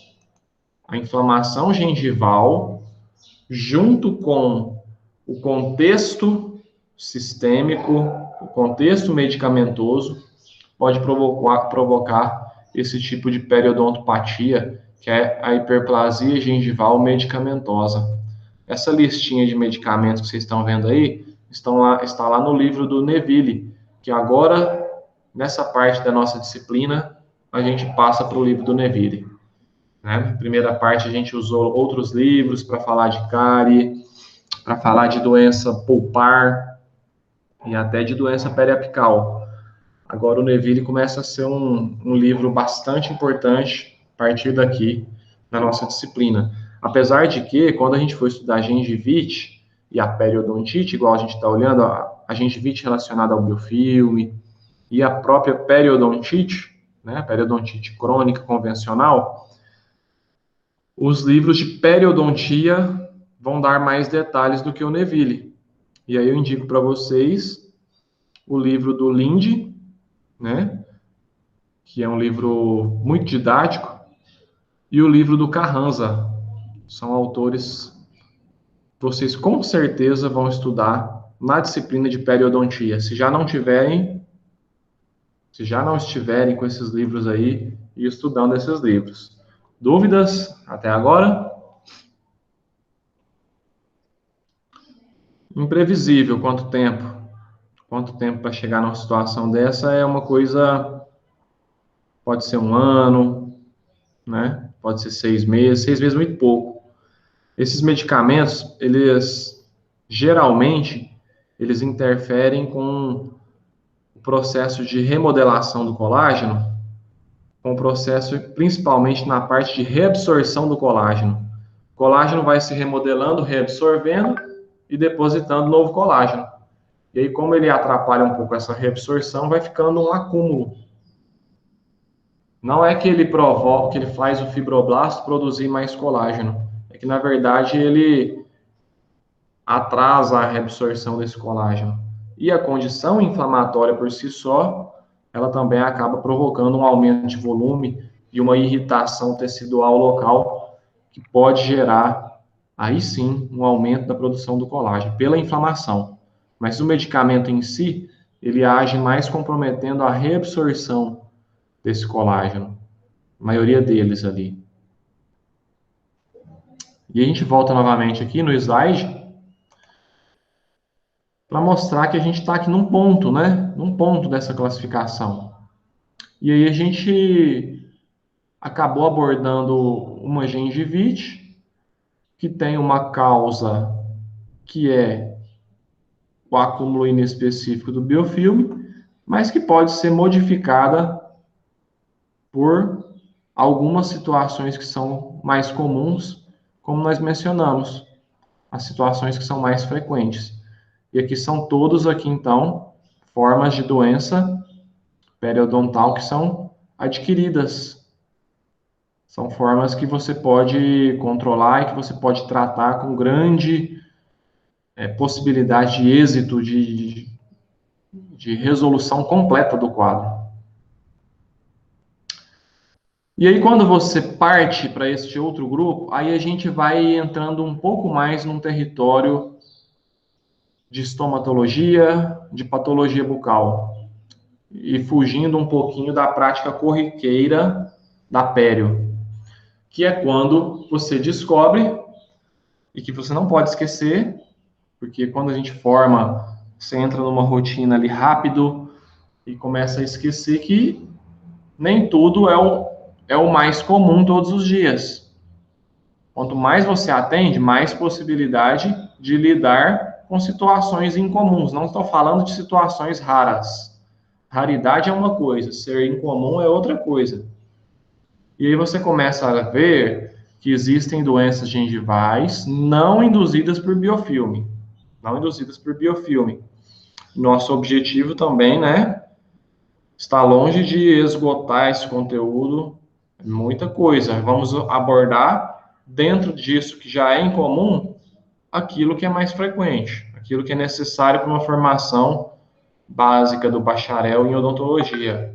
junto com o contexto sistêmico, o contexto medicamentoso, pode provocar esse tipo de periodontopatia, que é a hiperplasia gengival medicamentosa. Essa listinha de medicamentos que vocês estão vendo aí, está lá no livro do Neville, que agora, nessa parte da nossa disciplina, a gente passa para o livro do Neville. Né? Primeira parte a gente usou outros livros para falar de cárie, para falar de doença pulpar e até de doença periapical. Agora o Neville começa a ser um livro bastante importante a partir daqui na nossa disciplina. Apesar de que, quando a gente for estudar gengivite e a periodontite, igual a gente está olhando, a gengivite relacionada ao biofilme e a própria periodontite, né, a periodontite crônica convencional, os livros de periodontia vão dar mais detalhes do que o Neville. E aí eu indico para vocês o livro do Linde, né, que é um livro muito didático, e o livro do Carranza. São autores que vocês com certeza vão estudar na disciplina de periodontia. Se já não estiverem com esses livros aí e estudando esses livros. Dúvidas até agora? Imprevisível, quanto tempo? Quanto tempo para chegar numa situação dessa é uma coisa, pode ser um ano, né? Pode ser 6 meses, 6 meses muito pouco. Esses medicamentos, geralmente, eles interferem com o processo de remodelação do colágeno, com o processo principalmente na parte de reabsorção do colágeno. colágeno vai se remodelando, reabsorvendo e depositando novo colágeno. E aí, como ele atrapalha um pouco essa reabsorção, vai ficando um acúmulo. Não é que ele provoca, que ele faz o fibroblasto produzir mais colágeno. É que, na verdade, ele atrasa a reabsorção desse colágeno. E a condição inflamatória por si só, ela também acaba provocando um aumento de volume e uma irritação tecidual local que pode gerar, aí sim, um aumento da produção do colágeno pela inflamação. Mas o medicamento em si, ele age mais comprometendo a reabsorção desse colágeno. A maioria deles ali. E a gente volta novamente aqui no slide para mostrar que a gente está aqui num ponto, né? Num ponto dessa classificação. E aí a gente acabou abordando uma gengivite, que tem uma causa que é o acúmulo inespecífico do biofilme, mas que pode ser modificada por algumas situações que são mais comuns, como nós mencionamos, as situações que são mais frequentes. E aqui são todos aqui, então, formas de doença periodontal que são adquiridas. São formas que você pode controlar e que você pode tratar com grande possibilidade de êxito, de resolução completa do quadro. E aí, quando você parte para este outro grupo, aí a gente vai entrando um pouco mais num território de estomatologia, de patologia bucal, e fugindo um pouquinho da prática corriqueira da pério, que é quando você descobre, e que você não pode esquecer, porque quando a gente forma, você entra numa rotina ali rápido e começa a esquecer que nem tudo é o mais comum todos os dias. Quanto mais você atende, mais possibilidade de lidar com situações incomuns. Não estou falando de situações raras. Raridade é uma coisa, ser incomum é outra coisa. E aí você começa a ver que existem doenças gengivais não induzidas por biofilme. Não induzidas por biofilme. Nosso objetivo também, né, está longe de esgotar esse conteúdo, muita coisa. Vamos abordar, dentro disso que já é incomum, aquilo que é mais frequente, aquilo que é necessário para uma formação básica do bacharel em odontologia.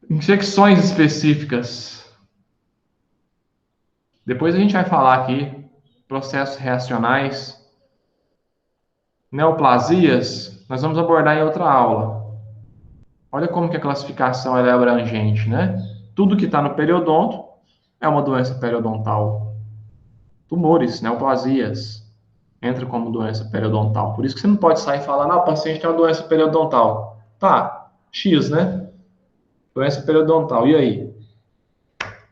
Infecções específicas. Depois a gente vai falar aqui processos reacionais. Neoplasias, nós vamos abordar em outra aula. Olha como que a classificação é abrangente, né? Tudo que está no periodonto é uma doença periodontal. Tumores, neoplasias, entra como doença periodontal. Por isso que você não pode sair falando, o paciente tem uma doença periodontal. Tá, X, né? Doença periodontal, e aí?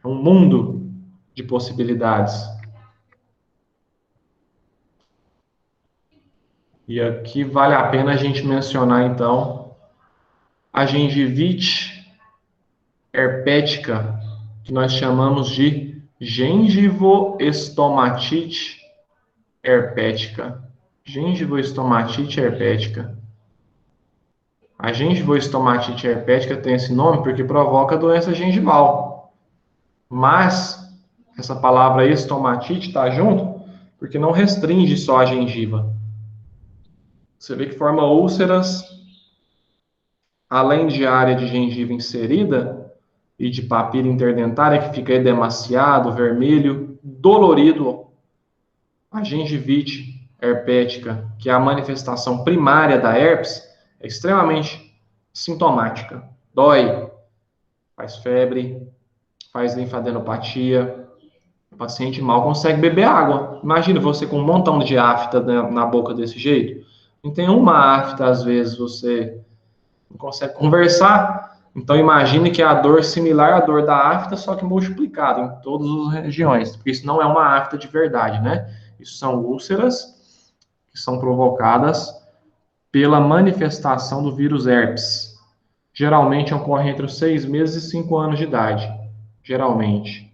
É um mundo de possibilidades. E aqui vale a pena a gente mencionar, então, a gengivite herpética, que nós chamamos de gengivoestomatite herpética. Gengivoestomatite herpética. A gengivoestomatite herpética tem esse nome porque provoca doença gengival. Mas essa palavra estomatite está junto porque não restringe só a gengiva. Você vê que forma úlceras, além de área de gengiva inserida e de papila interdentária que fica edemaciado, vermelho, dolorido. A gengivite herpética, que é a manifestação primária da herpes, é extremamente sintomática. Dói, faz febre, faz linfadenopatia. O paciente mal consegue beber água. Imagina você com um montão de afta na boca desse jeito. Não tem uma afta, às vezes, você não consegue conversar. Então, imagine que é a dor similar à dor da afta, só que multiplicada em todas as regiões. Porque isso não é uma afta de verdade, né? Isso são úlceras que são provocadas pela manifestação do vírus herpes. Geralmente ocorre entre os 6 meses e 5 anos de idade. geralmente.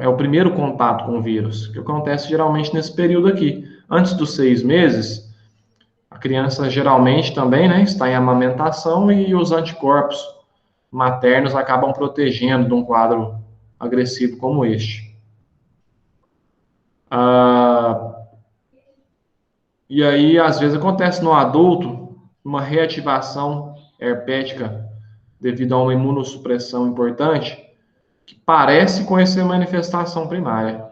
É o primeiro contato com o vírus, que acontece geralmente nesse período aqui. Antes dos 6 meses, a criança geralmente também, né, está em amamentação e os anticorpos maternos acabam protegendo de um quadro agressivo como este. E aí, às vezes, acontece no adulto uma reativação herpética devido a uma imunossupressão importante, que parece com essa manifestação primária.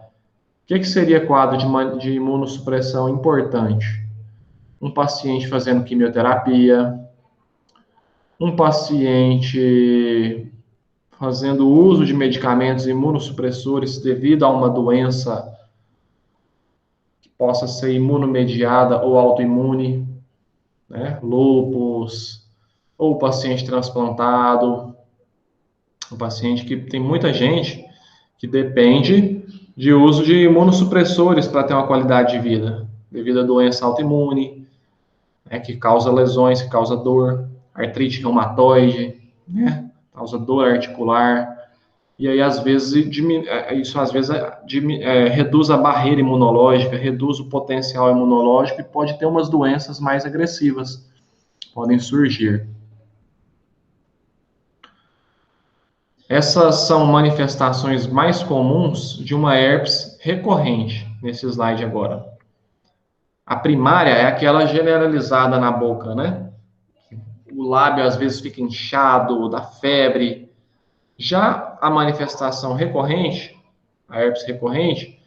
O que seria quadro de imunossupressão importante? Um paciente fazendo quimioterapia, um paciente fazendo uso de medicamentos imunossupressores devido a uma doença que possa ser imunomediada ou autoimune, né? Lúpus, ou paciente transplantado, um paciente que tem muita gente que depende de uso de imunossupressores para ter uma qualidade de vida, devido à doença autoimune, né, que causa lesões, que causa dor, artrite reumatoide, né, causa dor articular, e aí às vezes isso às vezes reduz a barreira imunológica, reduz o potencial imunológico e pode ter umas doenças mais agressivas, podem surgir. Essas são manifestações mais comuns de uma herpes recorrente, nesse slide agora. A primária é aquela generalizada na boca, né? O lábio às vezes fica inchado, dá febre. Já a manifestação recorrente, a herpes recorrente,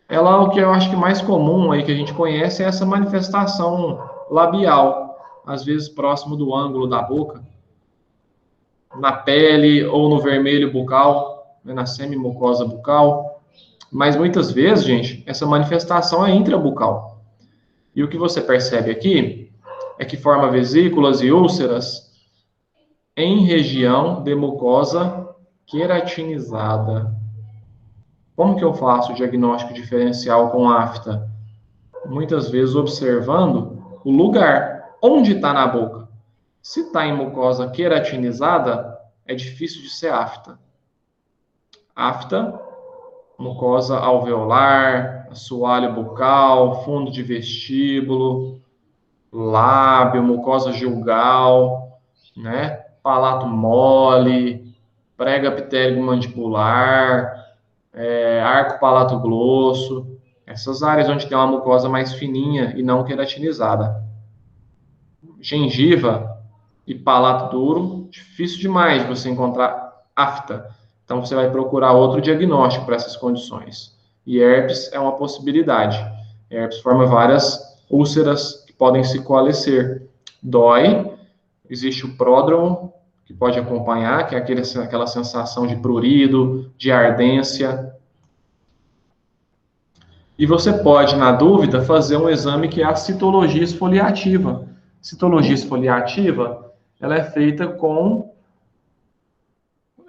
ela, o que eu acho que mais comum aí que a gente conhece é essa manifestação labial, às vezes próximo do ângulo da boca, na pele ou no vermelho bucal, né, na semimucosa bucal. Mas muitas vezes, gente, essa manifestação é intrabucal. E o que você percebe aqui é que forma vesículas e úlceras em região de mucosa queratinizada. Como que eu faço o diagnóstico diferencial com afta? Muitas vezes observando o lugar onde está na boca. Se está em mucosa queratinizada, é difícil de ser afta. Afta, mucosa alveolar, assoalho bucal, fundo de vestíbulo, lábio, mucosa gilgal, né? Palato mole, prega ptérigo-mandibular, arco palato-glosso, essas áreas onde tem uma mucosa mais fininha e não queratinizada. Gengiva e palato duro, difícil demais de você encontrar afta. Então, você vai procurar outro diagnóstico para essas condições. E herpes é uma possibilidade. Herpes forma várias úlceras que podem se coalescer. Dói, existe o pródromo, que pode acompanhar, que é aquela sensação de prurido, de ardência. E você pode, na dúvida, fazer um exame que é a citologia esfoliativa. Citologia esfoliativa, ela é feita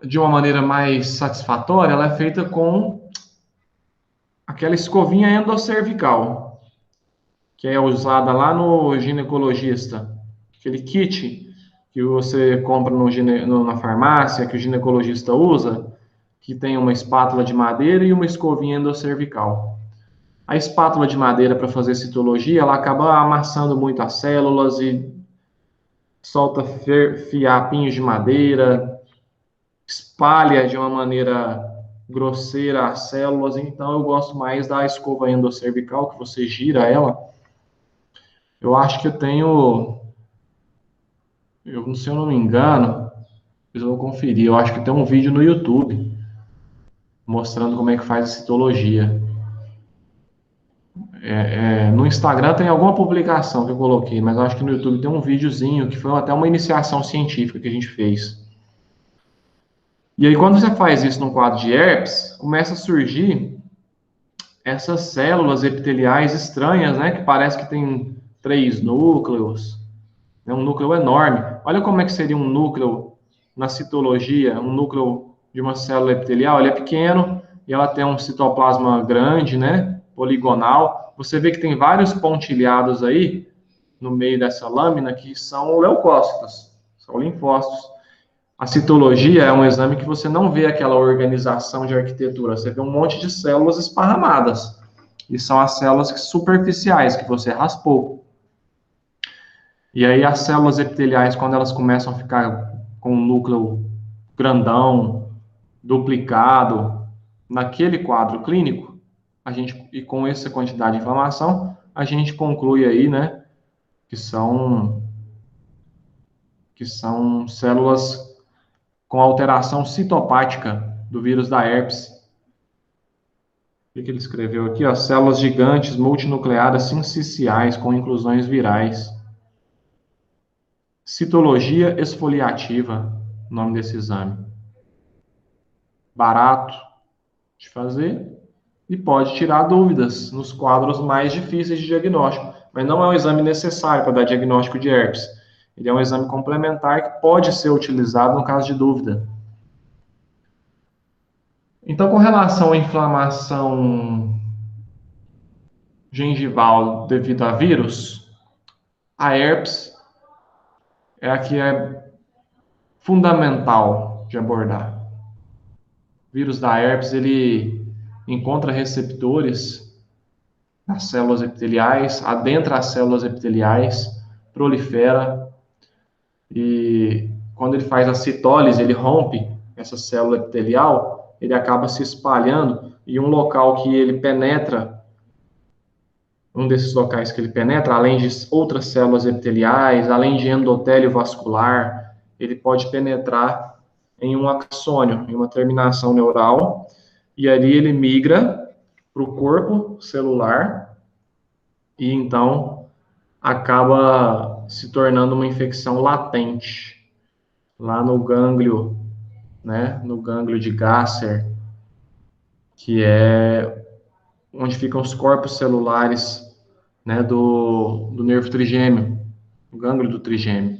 de uma maneira mais satisfatória, ela é feita com aquela escovinha endoscervical, que é usada lá no ginecologista. Aquele kit que você compra na farmácia, que o ginecologista usa, que tem uma espátula de madeira e uma escovinha endoscervical. A espátula de madeira para fazer citologia, ela acaba amassando muito as células e solta fiapinhos de madeira, espalha de uma maneira grosseira as células. Então eu gosto mais da escova endoscervical, que você gira ela. Eu acho que se eu não me engano, eu vou conferir, eu acho que tem um vídeo no YouTube mostrando como é que faz a citologia. No Instagram tem alguma publicação que eu coloquei, mas eu acho que no YouTube tem um videozinho que foi até uma iniciação científica que a gente fez. E aí, quando você faz isso num quadro de herpes, começa a surgir essas células epiteliais estranhas, né? Que parece que tem 3 núcleos. É um núcleo enorme. Olha como é que seria um núcleo na citologia, um núcleo de uma célula epitelial. Ele é pequeno e ela tem um citoplasma grande, né? Poligonal. Você vê que tem vários pontilhados aí no meio dessa lâmina que são leucócitos, são linfócitos. A citologia é um exame que você não vê aquela organização de arquitetura, você vê um monte de células esparramadas. E são as células superficiais que você raspou. E aí as células epiteliais, quando elas começam a ficar com um núcleo grandão, duplicado, naquele quadro clínico, e com essa quantidade de inflamação, a gente conclui aí, né, que são células com alteração citopática do vírus da herpes. O que ele escreveu aqui? Ó, células gigantes multinucleadas sinciciais com inclusões virais. Citologia esfoliativa, nome desse exame. Barato de fazer e pode tirar dúvidas nos quadros mais difíceis de diagnóstico, mas não é um exame necessário para dar diagnóstico de herpes. Ele é um exame complementar que pode ser utilizado no caso de dúvida. Então, com relação à inflamação gengival devido a vírus, a herpes é a que é fundamental de abordar. O vírus da herpes, ele encontra receptores nas células epiteliais, adentra as células epiteliais, prolifera, e quando ele faz a citólise, ele rompe essa célula epitelial, ele acaba se espalhando, e um local que ele penetra, um desses locais que ele penetra, além de outras células epiteliais, além de endotélio vascular, ele pode penetrar em um axônio, em uma terminação neural, e ali ele migra para o corpo celular, e então acaba se tornando uma infecção latente, lá no gânglio, né, no gânglio de Gasser, que é onde ficam os corpos celulares, né, do nervo trigêmeo, o gânglio do trigêmeo.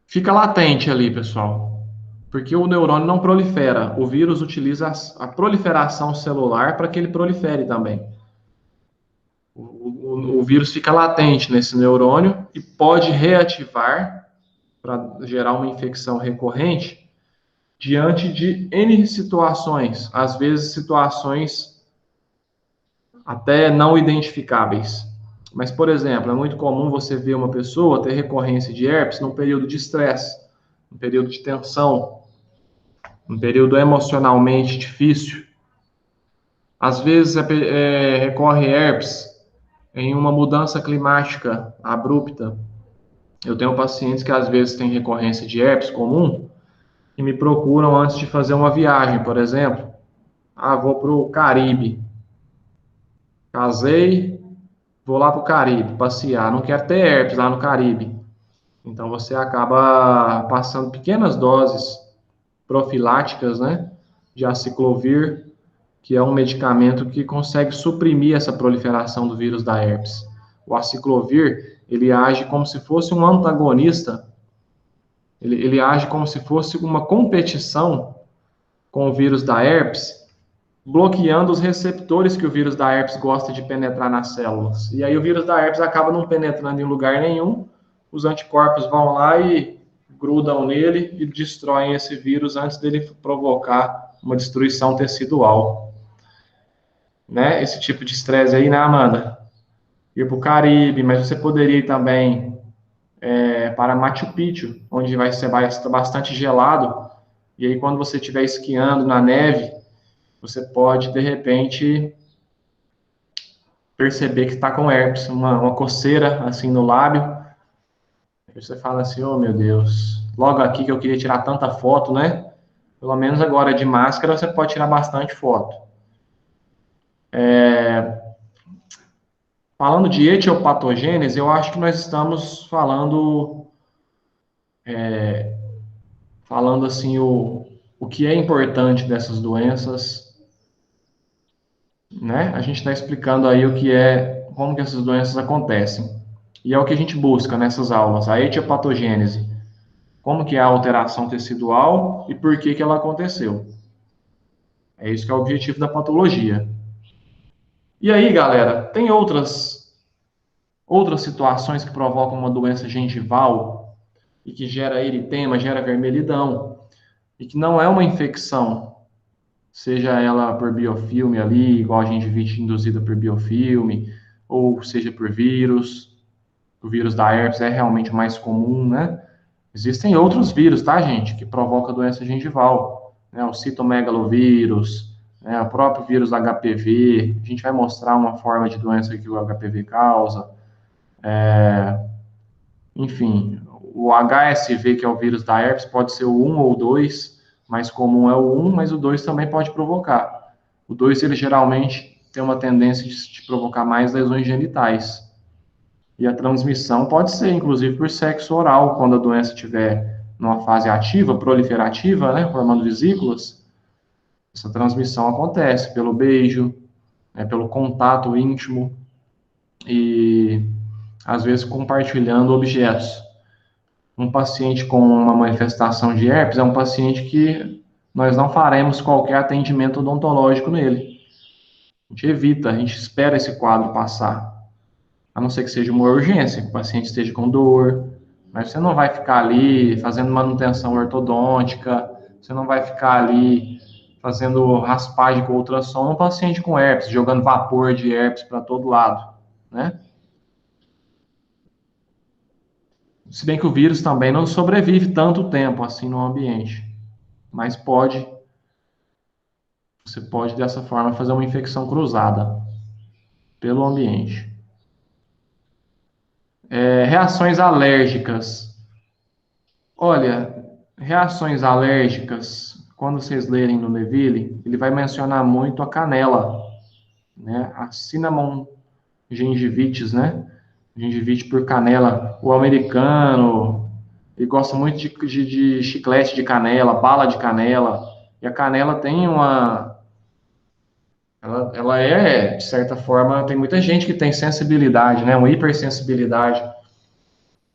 Fica latente ali, pessoal, porque o neurônio não prolifera. O vírus utiliza a proliferação celular para que ele prolifere também. O vírus fica latente nesse neurônio e pode reativar para gerar uma infecção recorrente diante de N situações, às vezes situações até não identificáveis. Mas, por exemplo, é muito comum você ver uma pessoa ter recorrência de herpes num período de estresse, num período de tensão, num período emocionalmente difícil. Às vezes recorre herpes em uma mudança climática abrupta. Eu tenho pacientes que às vezes têm recorrência de herpes comum e me procuram antes de fazer uma viagem, por exemplo. Vou para o Caribe. Casei, vou lá para o Caribe passear. Não quero ter herpes lá no Caribe. Então você acaba passando pequenas doses profiláticas, né, de aciclovir, que é um medicamento que consegue suprimir essa proliferação do vírus da herpes. O aciclovir, ele age como se fosse um antagonista, ele age como se fosse uma competição com o vírus da herpes, bloqueando os receptores que o vírus da herpes gosta de penetrar nas células. E aí o vírus da herpes acaba não penetrando em lugar nenhum, os anticorpos vão lá e grudam nele e destroem esse vírus antes dele provocar uma destruição tecidual. Né? Esse tipo de estresse aí, né, Amanda? Ir para o Caribe, mas você poderia ir também para Machu Picchu, onde vai ser bastante gelado, e aí quando você estiver esquiando na neve, você pode, de repente, perceber que está com herpes, uma coceira assim no lábio, aí você fala assim, oh meu Deus, logo aqui que eu queria tirar tanta foto, né? Pelo menos agora de máscara você pode tirar bastante foto. Falando de etiopatogênese, eu acho que nós estamos falando assim, o que é importante dessas doenças, né? A gente está explicando aí como que essas doenças acontecem. E é o que a gente busca nessas aulas, a etiopatogênese. Como que é a alteração tecidual e por que ela aconteceu. É isso que é o objetivo da patologia. E aí, galera, tem outras situações que provocam uma doença gengival e que gera eritema, gera vermelhidão, e que não é uma infecção, seja ela por biofilme ali, igual a gengivite induzida por biofilme, ou seja por vírus. O vírus da herpes é realmente o mais comum, né? Existem outros vírus, tá, gente, que provocam doença gengival, né? O citomegalovírus, né? O próprio vírus HPV. A gente vai mostrar uma forma de doença que o HPV causa. Enfim, o HSV, que é o vírus da herpes, pode ser o 1 ou o 2, mais comum é o 1, mas o 2 também pode provocar. O 2, ele geralmente tem uma tendência de provocar mais lesões genitais. E a transmissão pode ser, inclusive, por sexo oral, quando a doença estiver numa fase ativa, proliferativa, né, formando vesículas. Essa transmissão acontece pelo beijo, né, pelo contato íntimo e, às vezes, compartilhando objetos. Um paciente com uma manifestação de herpes é um paciente que nós não faremos qualquer atendimento odontológico nele. A gente evita, a gente espera esse quadro passar. A não ser que seja uma urgência, que o paciente esteja com dor, mas você não vai ficar ali fazendo manutenção ortodôntica, você não vai ficar ali fazendo raspagem com ultrassom no paciente com herpes, jogando vapor de herpes para todo lado, né? Se bem que o vírus também não sobrevive tanto tempo assim no ambiente, mas você pode dessa forma fazer uma infecção cruzada pelo ambiente. Reações alérgicas. Olha, reações alérgicas, quando vocês lerem no Neville, ele vai mencionar muito a canela, né? A cinnamon gingivitis, né? Gengivite por canela. O americano, ele gosta muito de chiclete de canela, bala de canela. E a canela tem uma... Ela é, de certa forma, tem muita gente que tem sensibilidade, né? Uma hipersensibilidade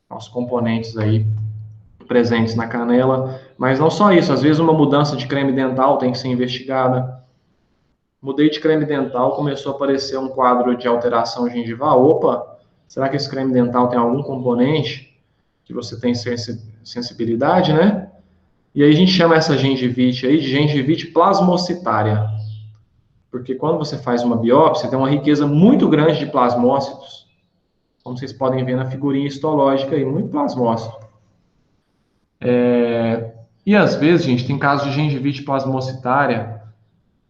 aos componentes aí presentes na canela, mas não só isso, às vezes uma mudança de creme dental tem que ser investigada. Mudei de creme dental, começou a aparecer um quadro de alteração gengival. Opa, será que esse creme dental tem algum componente que você tem sensibilidade, né? E aí a gente chama essa gengivite aí de gengivite plasmocitária, porque quando você faz uma biópsia, tem uma riqueza muito grande de plasmócitos, como vocês podem ver na figurinha histológica aí, muito plasmócito. E às vezes, gente, tem casos de gengivite plasmocitária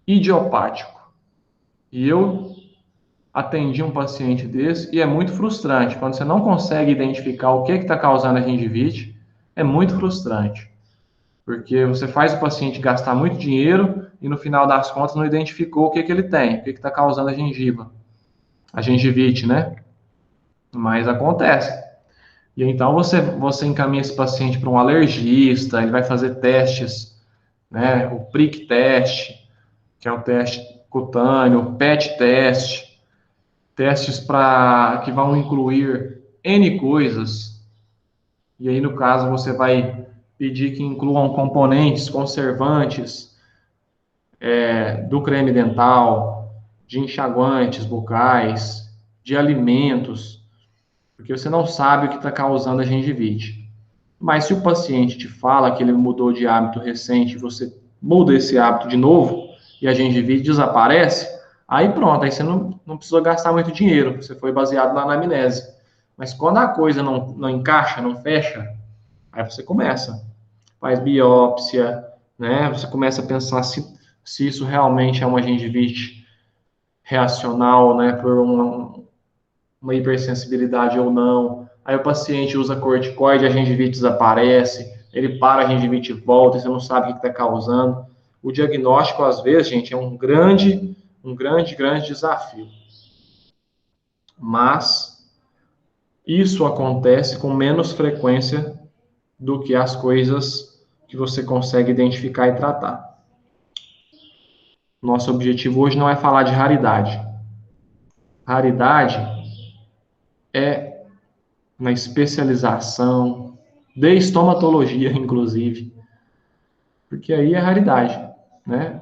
idiopático. E eu atendi um paciente desse e é muito frustrante. Quando você não consegue identificar o que está causando a gengivite, é muito frustrante. Porque você faz o paciente gastar muito dinheiro e no final das contas não identificou o que ele tem, o que está causando a gengiva. A gengivite, né? Mas acontece. E então você encaminha esse paciente para um alergista, ele vai fazer testes, né? O prick test, que é um teste cutâneo, o PET test, testes que vão incluir N coisas. E aí, no caso, você vai pedir que incluam componentes conservantes do creme dental, de enxaguantes bucais, de alimentos, porque você não sabe o que está causando a gengivite. Mas se o paciente te fala que ele mudou de hábito recente, você muda esse hábito de novo e a gengivite desaparece, aí pronto, aí você não precisou gastar muito dinheiro, você foi baseado na anamnese. Mas quando a coisa não encaixa, não fecha, aí você começa, faz biópsia, né? Você começa a pensar se isso realmente é uma gengivite reacional, né, por uma hipersensibilidade ou não. Aí o paciente usa corticoide, a gengivite desaparece, ele para, a gengivite volta, você não sabe o que está causando. O diagnóstico, às vezes, gente, é um grande desafio. Mas isso acontece com menos frequência do que as coisas que você consegue identificar e tratar. Nosso objetivo hoje não é falar de raridade. Raridade é uma especialização de estomatologia, inclusive, porque aí é raridade, né?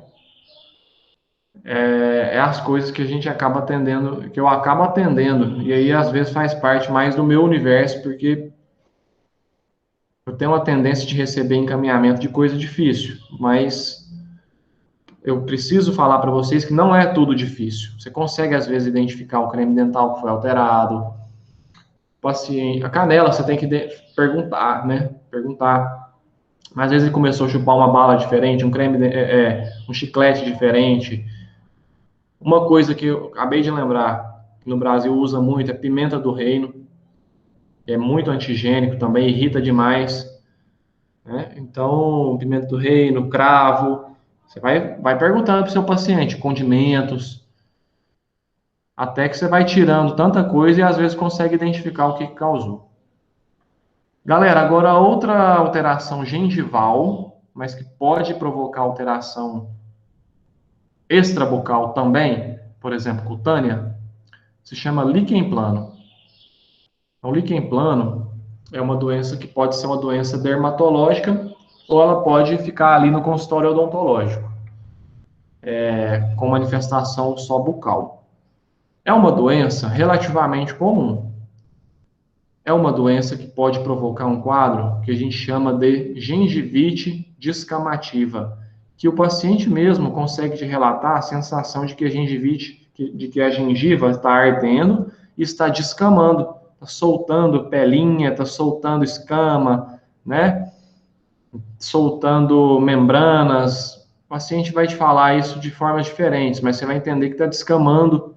É as coisas que a gente acaba atendendo, que eu acabo atendendo, e aí às vezes faz parte mais do meu universo, porque tenho uma tendência de receber encaminhamento de coisa difícil, mas eu preciso falar para vocês que não é tudo difícil. Você consegue, às vezes, identificar o creme dental que foi alterado. Paciente, a canela, você tem que perguntar, né? Perguntar. Mas às vezes ele começou a chupar uma bala diferente, um creme, um chiclete diferente. Uma coisa que eu acabei de lembrar, que no Brasil usa muito, é pimenta do reino. É muito antigênico também, irrita demais. Né? Então, pimenta do reino, cravo. Você vai perguntando para o seu paciente, condimentos, até que você vai tirando tanta coisa e às vezes consegue identificar o que causou. Galera, agora outra alteração gengival, mas que pode provocar alteração extrabucal também, por exemplo, cutânea, se chama líquen plano. O líquen plano é uma doença que pode ser uma doença dermatológica ou ela pode ficar ali no consultório odontológico, com manifestação só bucal. É uma doença relativamente comum. É uma doença que pode provocar um quadro que a gente chama de gengivite descamativa, que o paciente mesmo consegue relatar a sensação de que a gengivite, de que a gengiva está ardendo e está descamando, está soltando pelinha, está soltando escama, né? Soltando membranas. O paciente vai te falar isso de formas diferentes, mas você vai entender que está descamando,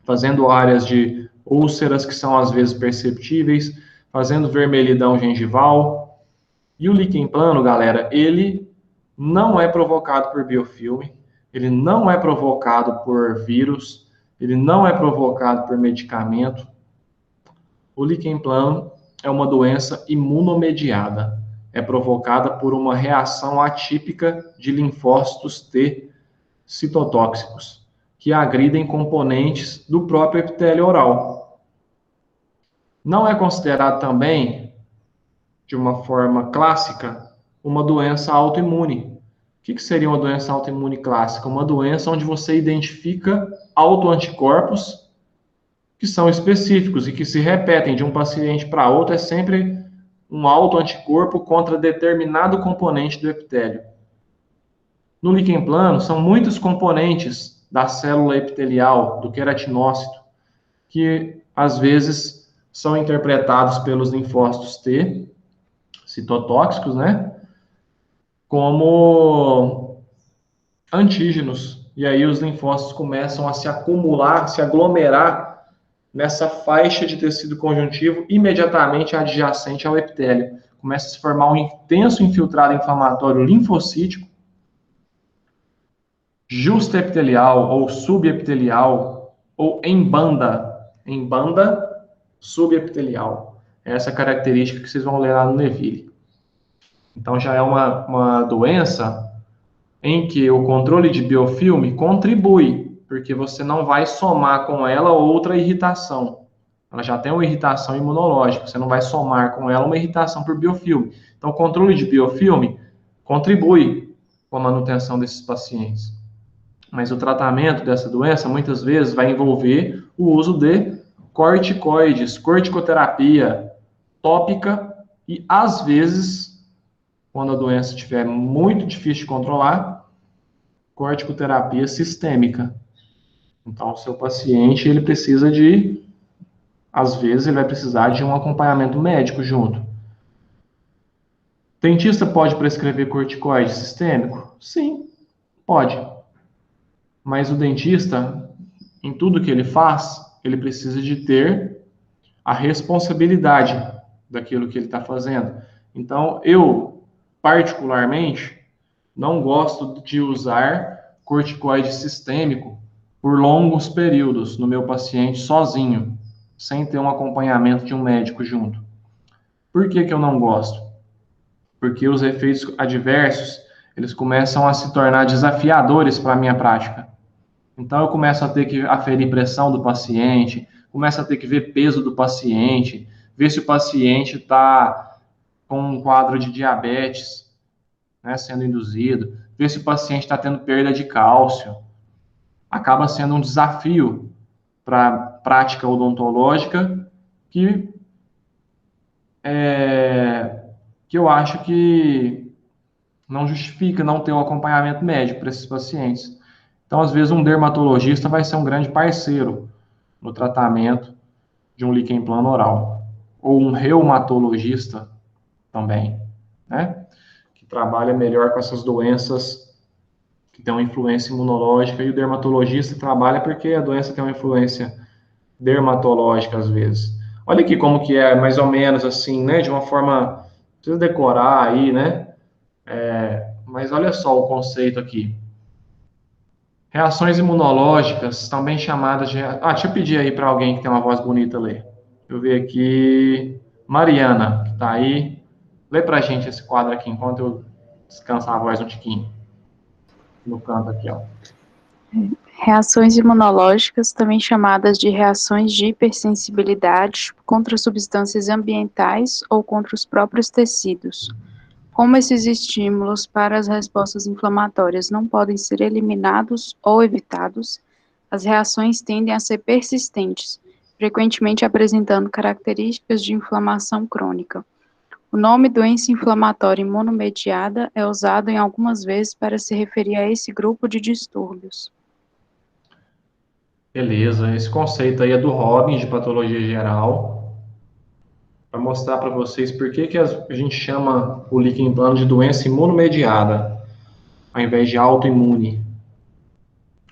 fazendo áreas de úlceras que são às vezes perceptíveis, fazendo vermelhidão gengival. E o líquen plano, galera, ele não é provocado por biofilme, ele não é provocado por vírus, ele não é provocado por medicamento. O líquen plano é uma doença imunomediada. É provocada por uma reação atípica de linfócitos T citotóxicos, que agridem componentes do próprio epitélio oral. Não é considerado também, de uma forma clássica, uma doença autoimune. O que seria uma doença autoimune clássica? Uma doença onde você identifica autoanticorpos que são específicos e que se repetem de um paciente para outro, é sempre um autoanticorpo contra determinado componente do epitélio. No líquen plano, são muitos componentes da célula epitelial, do queratinócito, que às vezes são interpretados pelos linfócitos T, citotóxicos, né? Como antígenos. E aí os linfócitos começam a se acumular, se aglomerar nessa faixa de tecido conjuntivo imediatamente adjacente ao epitélio. Começa a se formar um intenso infiltrado inflamatório linfocítico, justaepitelial ou subepitelial, ou em banda subepitelial. Essa característica que vocês vão ler lá no Neville. Então, já é uma doença em que o controle de biofilme contribui, porque você não vai somar com ela outra irritação. Ela já tem uma irritação imunológica, você não vai somar com ela uma irritação por biofilme. Então, o controle de biofilme contribui com a manutenção desses pacientes. Mas o tratamento dessa doença, muitas vezes, vai envolver o uso de corticoides, corticoterapia tópica e, às vezes, quando a doença estiver muito difícil de controlar, corticoterapia sistêmica. Então, o seu paciente, ele precisa de, às vezes, ele vai precisar de um acompanhamento médico junto. O dentista pode prescrever corticoide sistêmico? Sim, pode. Mas o dentista, em tudo que ele faz, ele precisa de ter a responsabilidade daquilo que ele está fazendo. Então, eu, particularmente, não gosto de usar corticoide sistêmico por longos períodos no meu paciente sozinho, sem ter um acompanhamento de um médico junto. Por que eu não gosto? Porque os efeitos adversos, eles começam a se tornar desafiadores para a minha prática. Então, eu começo a ter que aferir pressão do paciente, começo a ter que ver peso do paciente, ver se o paciente está com um quadro de diabetes, né, sendo induzido, ver se o paciente está tendo perda de cálcio. Acaba sendo um desafio para a prática odontológica que que eu acho que não justifica não ter o acompanhamento médico para esses pacientes. Então, às vezes, um dermatologista vai ser um grande parceiro no tratamento de um líquen plano oral. Ou um reumatologista também, né? Que trabalha melhor com essas doenças que têm uma influência imunológica, e o dermatologista trabalha porque a doença tem uma influência dermatológica às vezes. Olha aqui como que é, mais ou menos assim, né? De uma forma, precisa decorar aí, né? Mas olha só o conceito aqui. Reações imunológicas, também chamadas de. Ah, deixa eu pedir aí para alguém que tem uma voz bonita ler. Deixa eu ver aqui. Mariana, que está aí. Lê para a gente esse quadro aqui enquanto eu descansar a voz um tiquinho. No canto aqui, ó. Reações imunológicas, também chamadas de reações de hipersensibilidade contra substâncias ambientais ou contra os próprios tecidos. Como esses estímulos para as respostas inflamatórias não podem ser eliminados ou evitados, as reações tendem a ser persistentes, frequentemente apresentando características de inflamação crônica. O nome doença inflamatória imunomediada é usado em algumas vezes para se referir a esse grupo de distúrbios. Beleza, esse conceito aí é do Robbins, de patologia geral, para mostrar para vocês por que que a gente chama o líquen plano de doença imunomediada, ao invés de autoimune.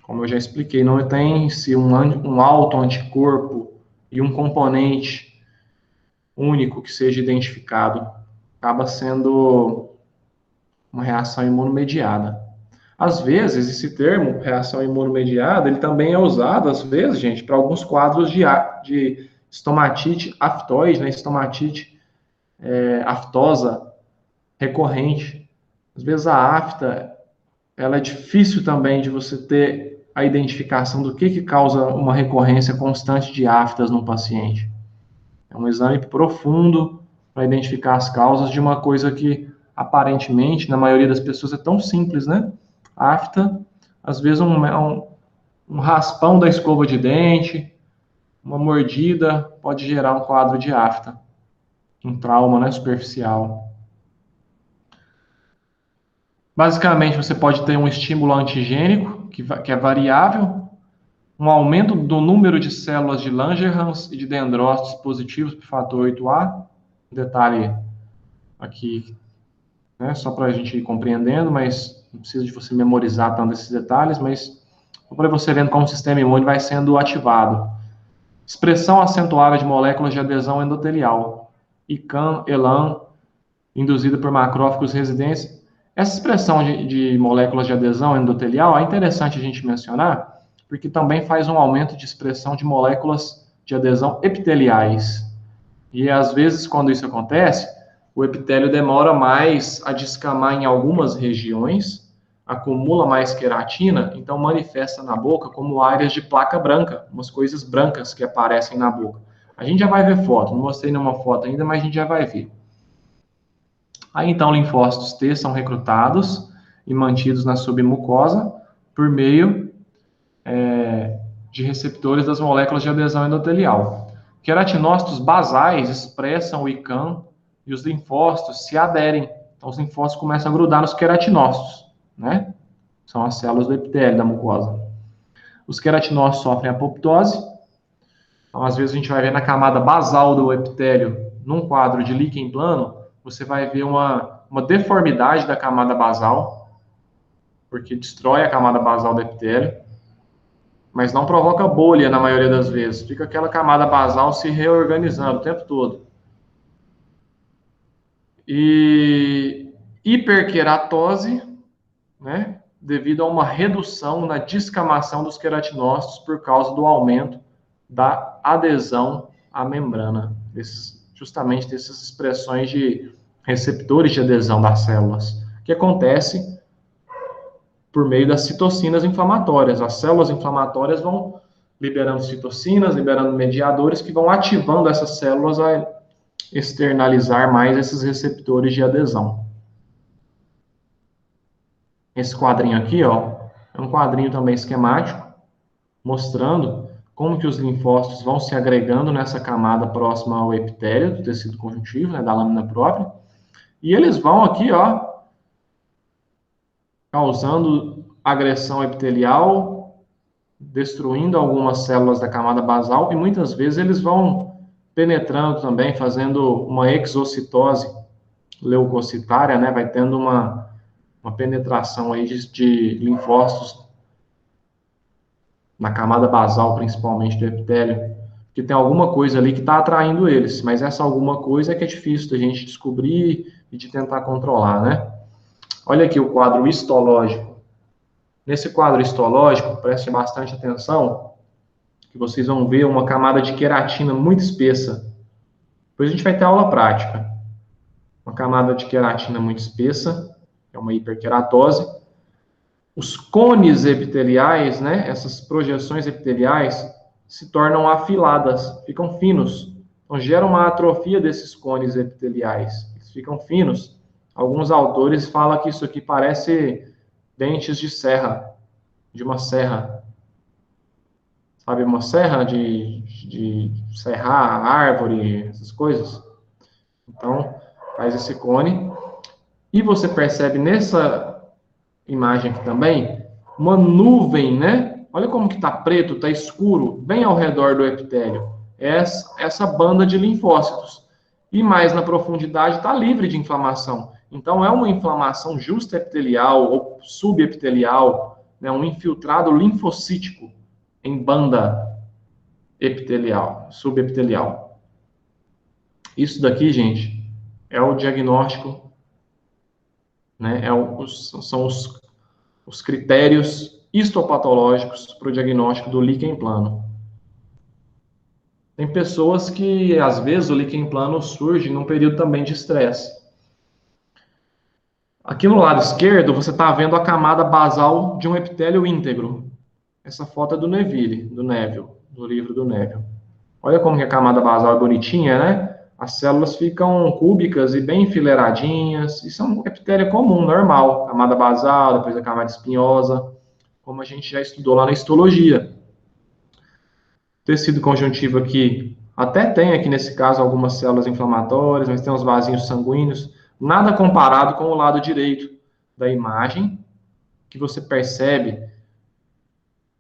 Como eu já expliquei, não tem se um autoanticorpo e um componente único que seja identificado. Acaba sendo uma reação imunomediada. Às vezes, esse termo, reação imunomediada, ele também é usado, às vezes, gente, para alguns quadros de estomatite aftoide, né? Estomatite aftosa recorrente. Às vezes a afta, ela é difícil também de você ter a identificação do que causa uma recorrência constante de aftas no paciente. É um exame profundo para identificar as causas de uma coisa que, aparentemente, na maioria das pessoas é tão simples, né? Afta, às vezes um raspão da escova de dente, uma mordida pode gerar um quadro de afta, um trauma, né, superficial. Basicamente, você pode ter um estímulo antigênico, que é variável, um aumento do número de células de Langerhans e de dendrócitos positivos para o fator 8A. Um detalhe aqui, né, só para a gente ir compreendendo, mas não precisa de você memorizar tanto esses detalhes, mas para você vendo como o sistema imune vai sendo ativado. Expressão acentuada de moléculas de adesão endotelial, ICAM, ELAN, induzida por macrófagos residentes. Essa expressão de moléculas de adesão endotelial é interessante a gente mencionar, porque também faz um aumento de expressão de moléculas de adesão epiteliais. E às vezes, quando isso acontece, o epitélio demora mais a descamar em algumas regiões, acumula mais queratina, então manifesta na boca como áreas de placa branca, umas coisas brancas que aparecem na boca. A gente já vai ver foto, não mostrei nenhuma foto ainda, mas a gente já vai ver. Aí então linfócitos T são recrutados e mantidos na submucosa por meio de receptores das moléculas de adesão endotelial. Queratinócitos basais expressam o ICAM e os linfócitos se aderem. Então os linfócitos começam a grudar nos queratinócitos, né? São as células do epitélio da mucosa. Os queratinócitos sofrem apoptose. Então, às vezes a gente vai ver na camada basal do epitélio, num quadro de líquen plano, você vai ver uma deformidade da camada basal, porque destrói a camada basal do epitélio, mas não provoca bolha na maioria das vezes. Fica aquela camada basal se reorganizando o tempo todo. E hiperqueratose, né, devido a uma redução na descamação dos queratinócitos por causa do aumento da adesão à membrana, justamente dessas expressões de receptores de adesão das células, que acontece por meio das citocinas inflamatórias. As células inflamatórias vão liberando citocinas, liberando mediadores que vão ativando essas células a externalizar mais esses receptores de adesão. Esse quadrinho aqui, ó, é um quadrinho também esquemático, mostrando como que os linfócitos vão se agregando nessa camada próxima ao epitélio do tecido conjuntivo, né, da lâmina própria, E eles vão aqui, ó, causando agressão epitelial, destruindo algumas células da camada basal, e muitas vezes eles vão penetrando também, fazendo uma exocitose leucocitária, né? Vai tendo uma penetração aí de linfócitos na camada basal, principalmente do epitélio, que tem alguma coisa ali que está atraindo eles, mas essa alguma coisa é que é difícil da gente descobrir e de tentar controlar, né? Olha aqui o quadro histológico. Nesse quadro histológico, preste bastante atenção, que vocês vão ver uma camada de queratina muito espessa. Depois a gente vai ter aula prática. Uma camada de queratina muito espessa, é uma hiperqueratose. Os cones epiteliais, né, essas projeções epiteliais, se tornam afiladas, ficam finos. Então, gera uma atrofia desses cones epiteliais. Eles ficam finos. Alguns autores falam que isso aqui parece dentes de serra, de uma serra. Sabe, uma serra de serrar a árvore, essas coisas. Então, faz esse cone. E você percebe nessa imagem aqui também, uma nuvem, né? Olha como que tá preto, tá escuro, bem ao redor do epitélio. Essa banda de linfócitos. E mais na profundidade está livre de inflamação. Então é uma inflamação justa epitelial ou subepitelial, né? Um infiltrado linfocítico em banda epitelial, subepitelial. Isso daqui, gente, é o diagnóstico, né? São os critérios histopatológicos para o diagnóstico do líquen plano. Tem pessoas que, às vezes, o líquen plano surge num período também de estresse. Aqui no lado esquerdo, você está vendo a camada basal de um epitélio íntegro. Essa foto é do Neville, do Neville, do livro do Neville. Olha como que a camada basal é bonitinha, né? As células ficam cúbicas e bem enfileiradinhas. Isso é um epitélio comum, normal. Camada basal, depois a camada espinhosa, como a gente já estudou lá na histologia. Tecido conjuntivo aqui, até tem aqui nesse caso algumas células inflamatórias, mas tem uns vasinhos sanguíneos. Nada comparado com o lado direito da imagem, que você percebe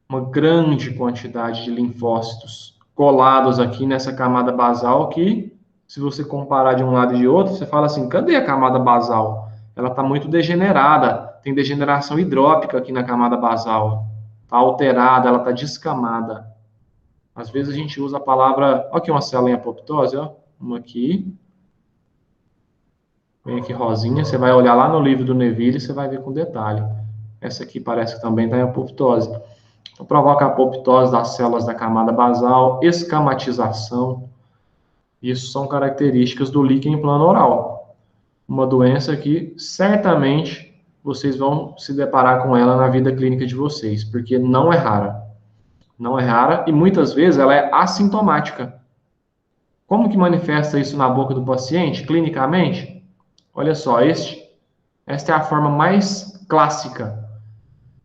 uma grande quantidade de linfócitos colados aqui nessa camada basal que, se você comparar de um lado e de outro, você fala assim, cadê a camada basal? Ela está muito degenerada, tem degeneração hidrópica aqui na camada basal, está alterada, ela está descamada. Às vezes a gente usa a palavra, olha aqui uma célula em apoptose, ó, uma aqui, vem aqui rosinha, você vai olhar lá no livro do Neville e você vai ver com detalhe. Essa aqui parece que também está em apoptose. Então, provoca a apoptose das células da camada basal, escamatização. Isso são características do líquen plano oral. Uma doença que certamente vocês vão se deparar com ela na vida clínica de vocês, porque não é rara. Não é rara e muitas vezes ela é assintomática. Como que manifesta isso na boca do paciente, clinicamente? Olha só, esta é a forma mais clássica.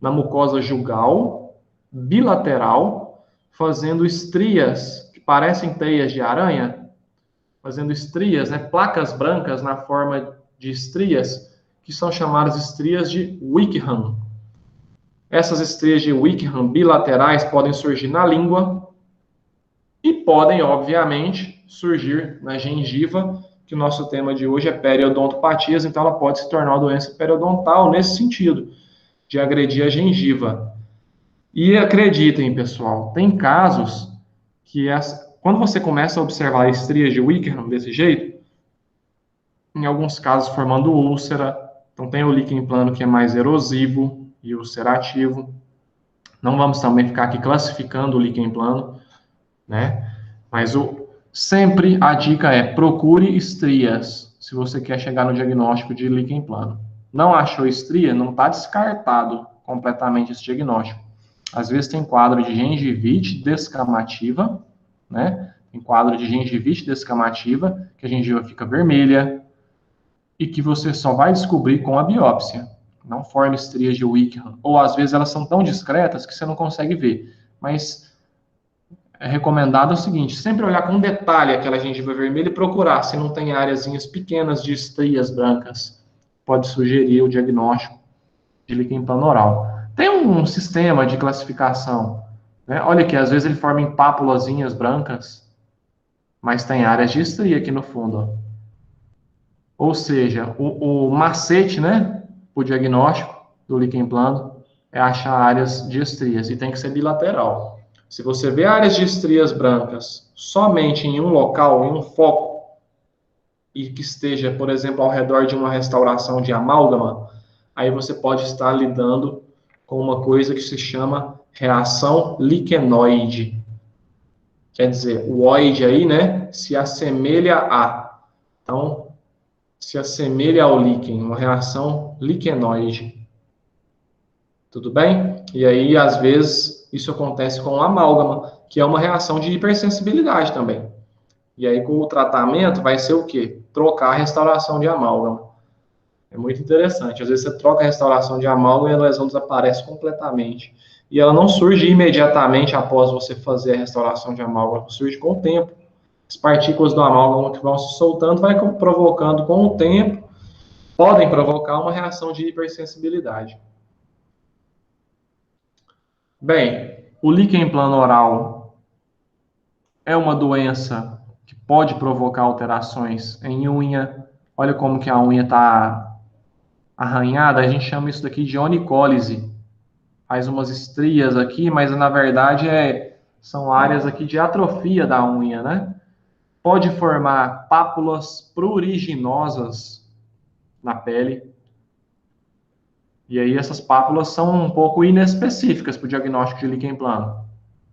Na mucosa jugal, bilateral, fazendo estrias que parecem teias de aranha, fazendo estrias, né, placas brancas na forma de estrias, que são chamadas estrias de Wickham. Essas estrias de Wickham bilaterais podem surgir na língua e podem, obviamente, surgir na gengiva, que o nosso tema de hoje é periodontopatias, então ela pode se tornar uma doença periodontal nesse sentido, de agredir a gengiva. E acreditem, pessoal, tem casos que quando você começa a observar estrias de Wickham desse jeito, em alguns casos formando úlcera, então tem o líquen plano que é mais erosivo e ulcerativo. Não vamos também ficar aqui classificando o líquen plano, né? Mas sempre a dica é procure estrias, se você quer chegar no diagnóstico de líquen plano. Não achou estria? Não está descartado completamente esse diagnóstico. Às vezes tem quadro de gengivite descamativa, né? Tem quadro de gengivite descamativa, que a gengiva fica vermelha e que você só vai descobrir com a biópsia. Não forma estrias de Wickham. Ou às vezes elas são tão discretas que você não consegue ver. Mas é recomendado o seguinte, sempre olhar com detalhe aquela gengiva vermelha e procurar se não tem áreazinhas pequenas de estrias brancas. Pode sugerir o diagnóstico de líquen plano oral. Tem um sistema de classificação, né? Olha aqui, às vezes ele forma em pápulazinhas brancas, mas tem áreas de estria aqui no fundo, ó. Ou seja, o macete, né, o diagnóstico do líquen plano é achar áreas de estrias, e tem que ser bilateral. Se você vê áreas de estrias brancas somente em um local, em um foco, e que esteja, por exemplo, ao redor de uma restauração de amálgama, aí você pode estar lidando com uma coisa que se chama reação liquenoide. Quer dizer, o oide aí, né, se assemelha a. Então, se assemelha ao líquen, uma reação liquenoide. Tudo bem? E aí, às vezes, isso acontece com amálgama, que é uma reação de hipersensibilidade também. E aí, com o tratamento, vai ser o quê? Trocar a restauração de amálgama. É muito interessante. Às vezes, você troca a restauração de amálgama e a lesão desaparece completamente. E ela não surge imediatamente após você fazer a restauração de amálgama, surge com o tempo. As partículas do amálgama que vão se soltando, vai provocando com o tempo, podem provocar uma reação de hipersensibilidade. Bem, o líquen plano oral é uma doença que pode provocar alterações em unha. Olha como que a unha está arranhada, a gente chama isso daqui de onicólise. Faz umas estrias aqui, mas na verdade são áreas aqui de atrofia da unha, né? Pode formar pápulas pruriginosas na pele. E aí essas pápulas são um pouco inespecíficas para o diagnóstico de líquen plano.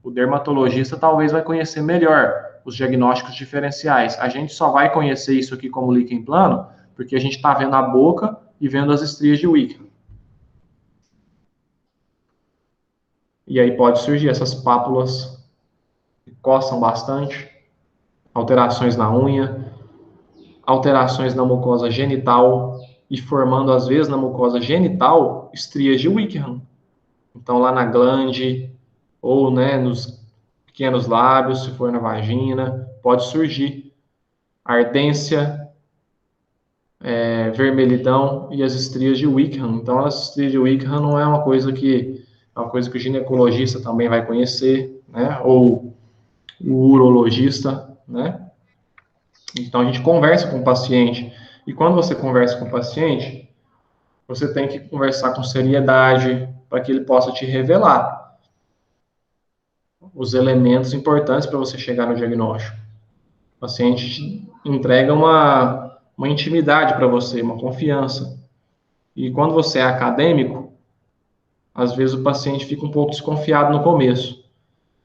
O dermatologista talvez vai conhecer melhor os diagnósticos diferenciais. A gente só vai conhecer isso aqui como líquen plano porque a gente está vendo a boca e vendo as estrias de Wickham. E aí pode surgir essas pápulas que coçam bastante, alterações na unha, alterações na mucosa genital e formando, às vezes, na mucosa genital, estrias de Wickham. Então, lá na glande ou, né, nos pequenos lábios, se for na vagina, pode surgir ardência, vermelhidão e as estrias de Wickham. Então, as estrias de Wickham não é uma coisa que o ginecologista também vai conhecer, né? Ou o urologista, né? Então, a gente conversa com o paciente. E quando você conversa com o paciente, você tem que conversar com seriedade para que ele possa te revelar os elementos importantes para você chegar no diagnóstico. O paciente te entrega uma intimidade para você, uma confiança. E quando você é acadêmico, às vezes o paciente fica um pouco desconfiado no começo.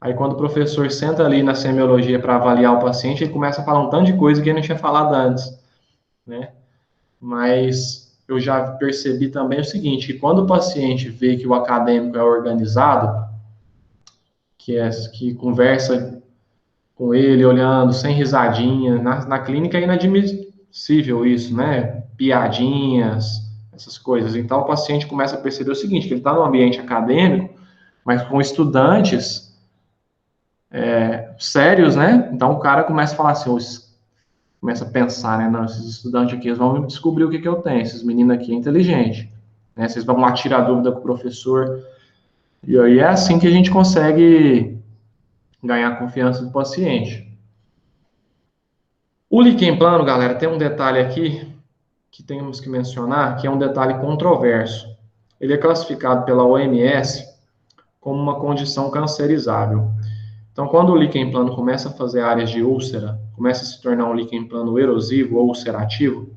Aí quando o professor senta ali na semiologia para avaliar o paciente, ele começa a falar um tanto de coisa que ele não tinha falado antes, né? Mas eu já percebi também o seguinte, que quando o paciente vê que o acadêmico é organizado, que conversa com ele, olhando, sem risadinha, na clínica é inadmissível isso, né? Piadinhas, essas coisas. Então, o paciente começa a perceber o seguinte, que ele está no ambiente acadêmico, mas com estudantes sérios, né? Então, o cara começa a falar assim, começa a pensar, né? Não, esses estudantes aqui, eles vão descobrir o que eu tenho, esses meninos aqui é inteligente, né? Vocês vão lá tirar dúvida com o professor. E aí é assim que a gente consegue ganhar a confiança do paciente. O líquen plano, galera, tem um detalhe aqui que temos que mencionar, que é um detalhe controverso. Ele é classificado pela OMS como uma condição cancerizável. Então, quando o líquen plano começa a fazer áreas de úlcera, começa a se tornar um líquen plano erosivo ou ulcerativo,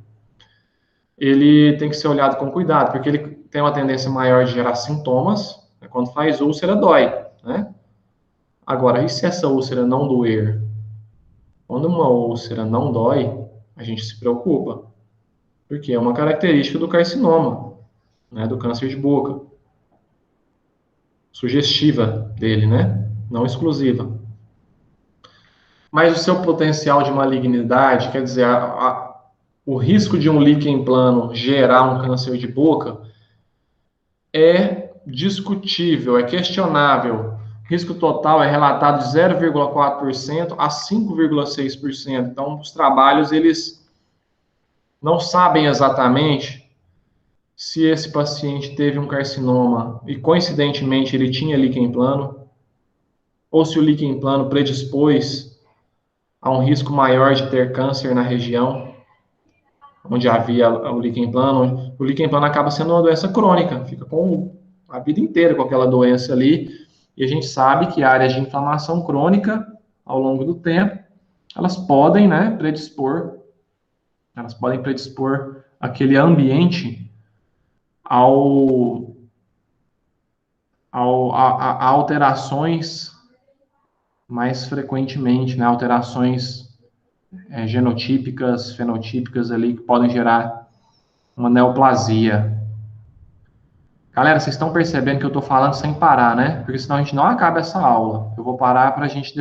ele tem que ser olhado com cuidado, porque ele tem uma tendência maior de gerar sintomas. Quando faz úlcera, dói, né? Agora, e se essa úlcera não doer? Quando uma úlcera não dói, a gente se preocupa, porque é uma característica do carcinoma, né, do câncer de boca. Sugestiva dele, né? Não exclusiva. Mas o seu potencial de malignidade, quer dizer, o risco de um líquen plano gerar um câncer de boca é discutível, é questionável. Risco total é relatado de 0,4% a 5,6%. Então, os trabalhos, eles não sabem exatamente se esse paciente teve um carcinoma e, coincidentemente, ele tinha líquen plano, ou se o líquen plano predispôs a um risco maior de ter câncer na região onde havia o líquen plano. O líquen plano acaba sendo uma doença crônica, fica com a vida inteira com aquela doença ali, e a gente sabe que áreas de inflamação crônica, ao longo do tempo, elas podem, né, predispor aquele ambiente a alterações mais frequentemente, né, alterações genotípicas, fenotípicas ali, que podem gerar uma neoplasia. Galera, vocês estão percebendo que eu estou falando sem parar, né? Porque senão a gente não acaba essa aula. Eu vou parar para a gente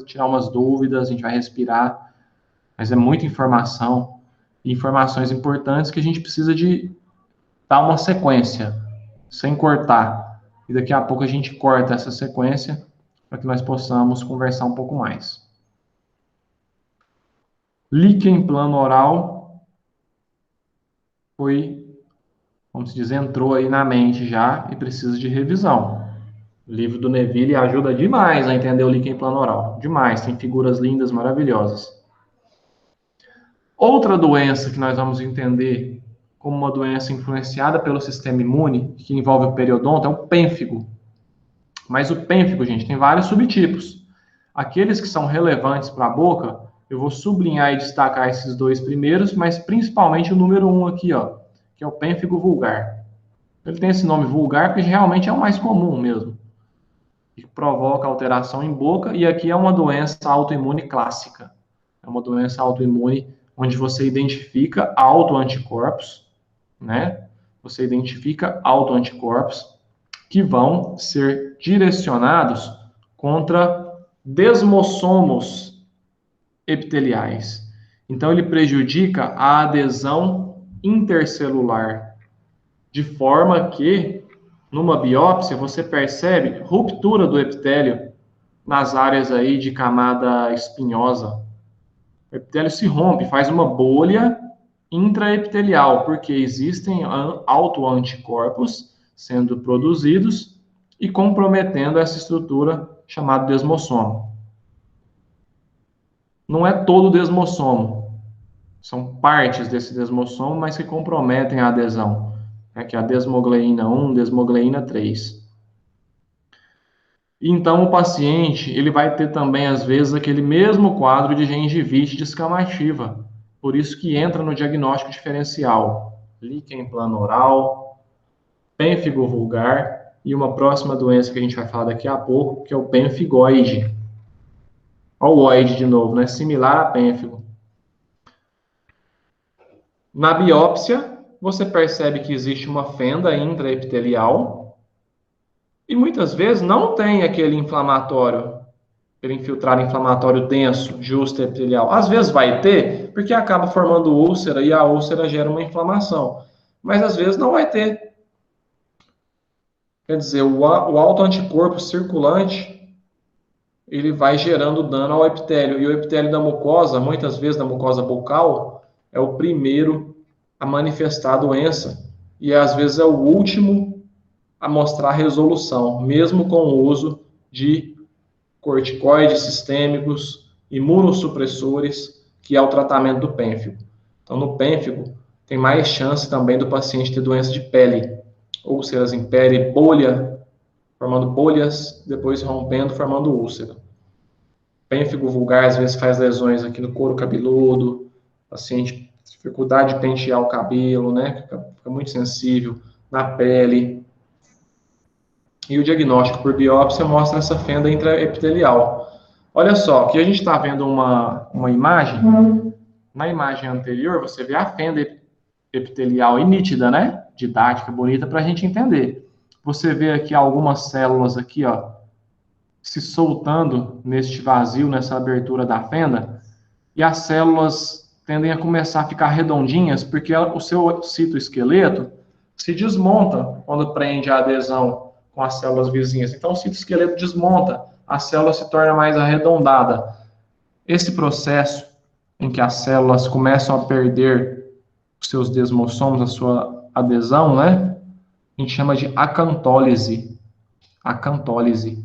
tirar umas dúvidas, a gente vai respirar, mas é muita informação, e informações importantes que a gente precisa de dar uma sequência, sem cortar. E daqui a pouco a gente corta essa sequência para que nós possamos conversar um pouco mais. Líquen plano oral foi, como se diz, entrou aí na mente já e precisa de revisão. O livro do Neville ajuda demais a entender o líquen plano oral. Demais, tem figuras lindas, maravilhosas. Outra doença que nós vamos entender como uma doença influenciada pelo sistema imune, que envolve o periodonto, é o pênfigo. Mas o pênfigo, gente, tem vários subtipos. Aqueles que são relevantes para a boca, eu vou sublinhar e destacar esses dois primeiros, mas principalmente o número 1 aqui, ó, que é o pênfigo vulgar. Ele tem esse nome vulgar porque realmente é o mais comum mesmo, que provoca alteração em boca, e aqui é uma doença autoimune clássica. É uma doença autoimune onde você identifica autoanticorpos, né? Você identifica autoanticorpos que vão ser direcionados contra desmossomos epiteliais. Então, ele prejudica a adesão intercelular, de forma que, numa biópsia, você percebe ruptura do epitélio nas áreas aí de camada espinhosa. O epitélio se rompe, faz uma bolha intraepitelial, porque existem autoanticorpos sendo produzidos e comprometendo essa estrutura chamada desmossomo. Não é todo desmossomo, são partes desse desmossomo, mas que comprometem a adesão, né, que é a desmogleína 1, desmogleína 3. Então, o paciente, ele vai ter também, às vezes, aquele mesmo quadro de gengivite descamativa, por isso que entra no diagnóstico diferencial. Líquen plano oral, pênfigo vulgar e uma próxima doença que a gente vai falar daqui a pouco, que é o pênfigoide. Olha o oide de novo, né? Similar a pênfigo. Na biópsia, você percebe que existe uma fenda intraepitelial e muitas vezes não tem aquele inflamatório, aquele infiltrado inflamatório denso, justo epitelial. Às vezes vai ter, porque acaba formando úlcera e a úlcera gera uma inflamação. Mas às vezes não vai ter. Quer dizer, o autoanticorpo circulante, ele vai gerando dano ao epitélio. E o epitélio da mucosa, muitas vezes da mucosa bucal, é o primeiro a manifestar a doença. E às vezes é o último a mostrar resolução, mesmo com o uso de corticoides sistêmicos, imunossupressores, que é o tratamento do pênfigo. Então, no pênfigo, tem mais chance também do paciente ter doença de pele, úlceras em pele, bolha, formando bolhas, depois rompendo, formando úlcera. Pênfigo vulgar, às vezes, faz lesões aqui no couro cabeludo, paciente dificuldade de pentear o cabelo, né? Fica muito sensível na pele. E o diagnóstico por biópsia mostra essa fenda intraepitelial. Olha só, aqui a gente está vendo uma imagem. Na imagem anterior, você vê a fenda epitelial e nítida, né? Didática, bonita, para a gente entender. Você vê aqui algumas células aqui, ó, se soltando neste vazio, nessa abertura da fenda, e as células tendem a começar a ficar redondinhas, porque o seu citoesqueleto se desmonta quando prende a adesão com as células vizinhas. Então, o citoesqueleto desmonta, a célula se torna mais arredondada. Esse processo em que as células começam a perder os seus desmossomos, a sua adesão, né? A gente chama de acantólise. Acantólise,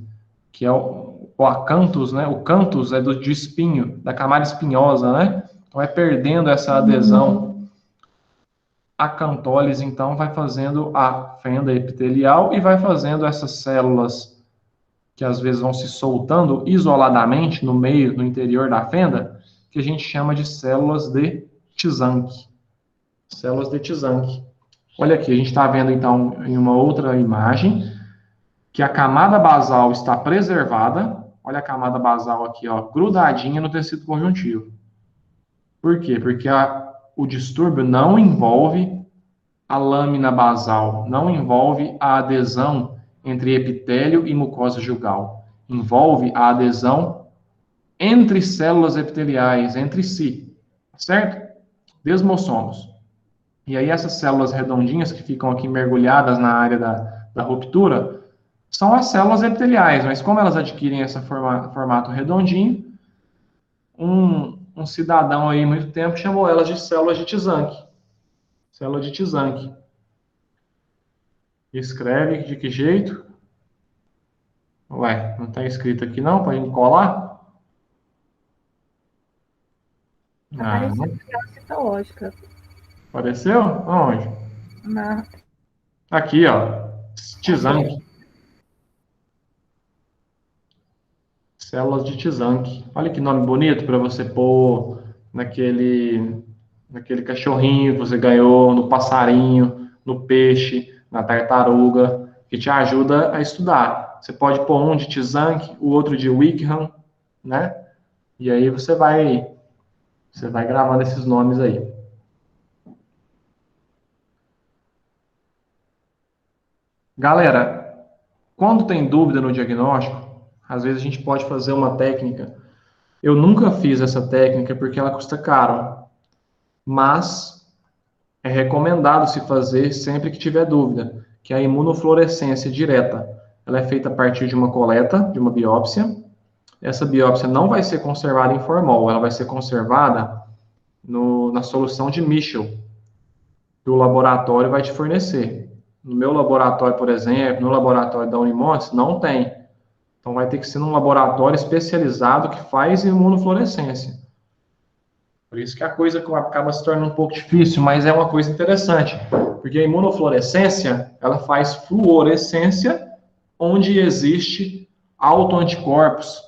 que é o acanthus, né? O canthus é do espinho, da camada espinhosa, né? Então, vai perdendo essa adesão. A acantólise, então, vai fazendo a fenda epitelial e vai fazendo essas células que às vezes vão se soltando isoladamente no meio, no interior da fenda, que a gente chama de células de Tizanck. Células de Tizanck. Olha aqui, a gente está vendo, então, em uma outra imagem, que a camada basal está preservada. Olha a camada basal aqui, ó, grudadinha no tecido conjuntivo. Por quê? Porque o distúrbio não envolve a lâmina basal, não envolve a adesão entre epitélio e mucosa jugal. Envolve a adesão entre células epiteliais, entre si, certo? Desmossomos. E aí essas células redondinhas que ficam aqui mergulhadas na área da ruptura são as células epiteliais, mas como elas adquirem esse formato redondinho, um cidadão aí, muito tempo, chamou elas de células de Tizanck. Célula de Tizanck. Escreve de que jeito? Ué, não está escrito aqui não, para gente colar? Apareceu aquela citológica. Apareceu? Onde? Aqui, ó. Tizanck. Células de Tizanck. Olha que nome bonito para você pôr naquele cachorrinho que você ganhou, no passarinho, no peixe, na tartaruga, que te ajuda a estudar. Você pode pôr um de Tizanck, o outro de Wickham, né? E aí você vai gravando esses nomes aí. Galera, quando tem dúvida no diagnóstico, às vezes a gente pode fazer uma técnica. Eu nunca fiz essa técnica porque ela custa caro, mas é recomendado se fazer sempre que tiver dúvida, que é a imunofluorescência direta. Ela é feita a partir de uma coleta, de uma biópsia. Essa biópsia não vai ser conservada em formol, ela vai ser conservada na solução de Michel, que o laboratório vai te fornecer. No meu laboratório, por exemplo, no laboratório da Unimontes, não tem. Então, vai ter que ser num laboratório especializado que faz imunofluorescência. Por isso que a coisa acaba se tornando um pouco difícil, mas é uma coisa interessante. Porque a imunofluorescência, ela faz fluorescência onde existe autoanticorpos.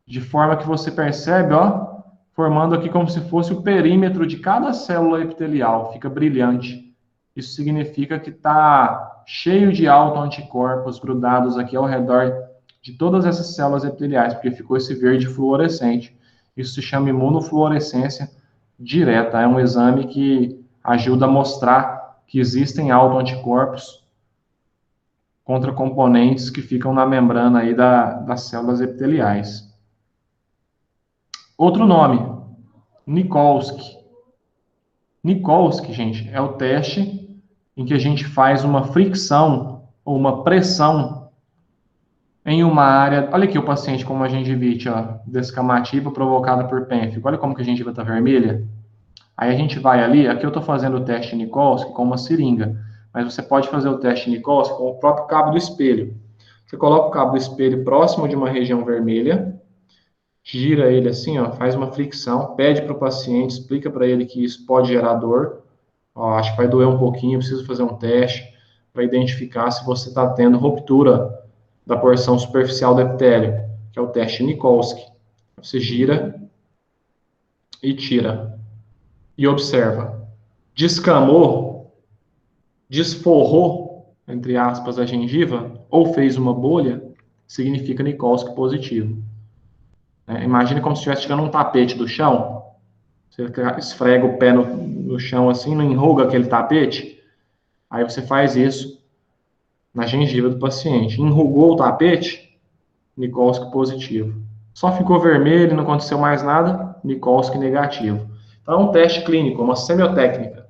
De forma que você percebe, ó, formando aqui como se fosse o perímetro de cada célula epitelial. Fica brilhante. Isso significa que está cheio de autoanticorpos grudados aqui ao redor de todas essas células epiteliais, porque ficou esse verde fluorescente. Isso se chama imunofluorescência direta. É um exame que ajuda a mostrar que existem autoanticorpos contra componentes que ficam na membrana aí das células epiteliais. Outro nome, Nikolsky. Nikolsky, gente, é o teste em que a gente faz uma fricção ou uma pressão em uma área. Olha aqui o paciente com uma gengivite, ó, descamativa provocada por pênfigo. Olha como que a gengiva está vermelha. Aí a gente vai ali, aqui eu estou fazendo o teste Nikolsky com uma seringa, mas você pode fazer o teste Nikolsky com o próprio cabo do espelho. Você coloca o cabo do espelho próximo de uma região vermelha, gira ele assim, ó, faz uma fricção, pede para o paciente, explica para ele que isso pode gerar dor. Ó, acho que vai doer um pouquinho, preciso fazer um teste para identificar se você está tendo ruptura da porção superficial do epitélio, que é o teste Nikolsky. Você gira e tira. E observa. Descamou, desforrou, entre aspas, a gengiva, ou fez uma bolha, significa Nikolsky positivo. Imagine como se estivesse tirando um tapete do chão. Você esfrega o pé no chão assim, não enruga aquele tapete. Aí você faz isso na gengiva do paciente. Enrugou o tapete, Nikolsky positivo. Só ficou vermelho, não aconteceu mais nada, Nikolsky negativo. Então é um teste clínico, uma semiotécnica.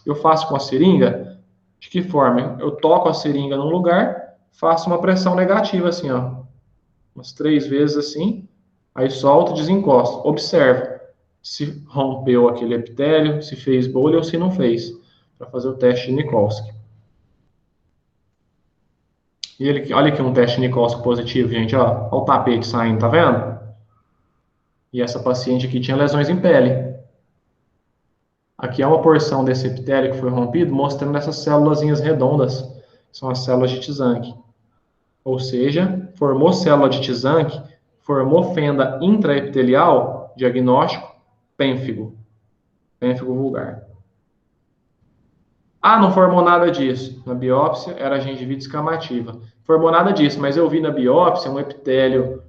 Eu faço com a seringa, de que forma? Eu toco a seringa num lugar, faço uma pressão negativa assim, ó. Umas 3 vezes assim, aí solto e desencosto. Observa se rompeu aquele epitélio, se fez bolha ou se não fez, para fazer o teste de Nikolsky. E ele, olha aqui um teste de Nikolsky positivo, gente, ó. Olha o tapete saindo, tá vendo? E essa paciente aqui tinha lesões em pele. Aqui é uma porção desse epitélio que foi rompido, mostrando essas célulazinhas redondas. São as células de Tizanck. Ou seja, formou célula de Tizanck, formou fenda intraepitelial, diagnóstico, pênfigo. Pênfigo vulgar. Ah, não formou nada disso. Na biópsia era gengivite escamativa. Formou nada disso, mas eu vi na biópsia um epitélio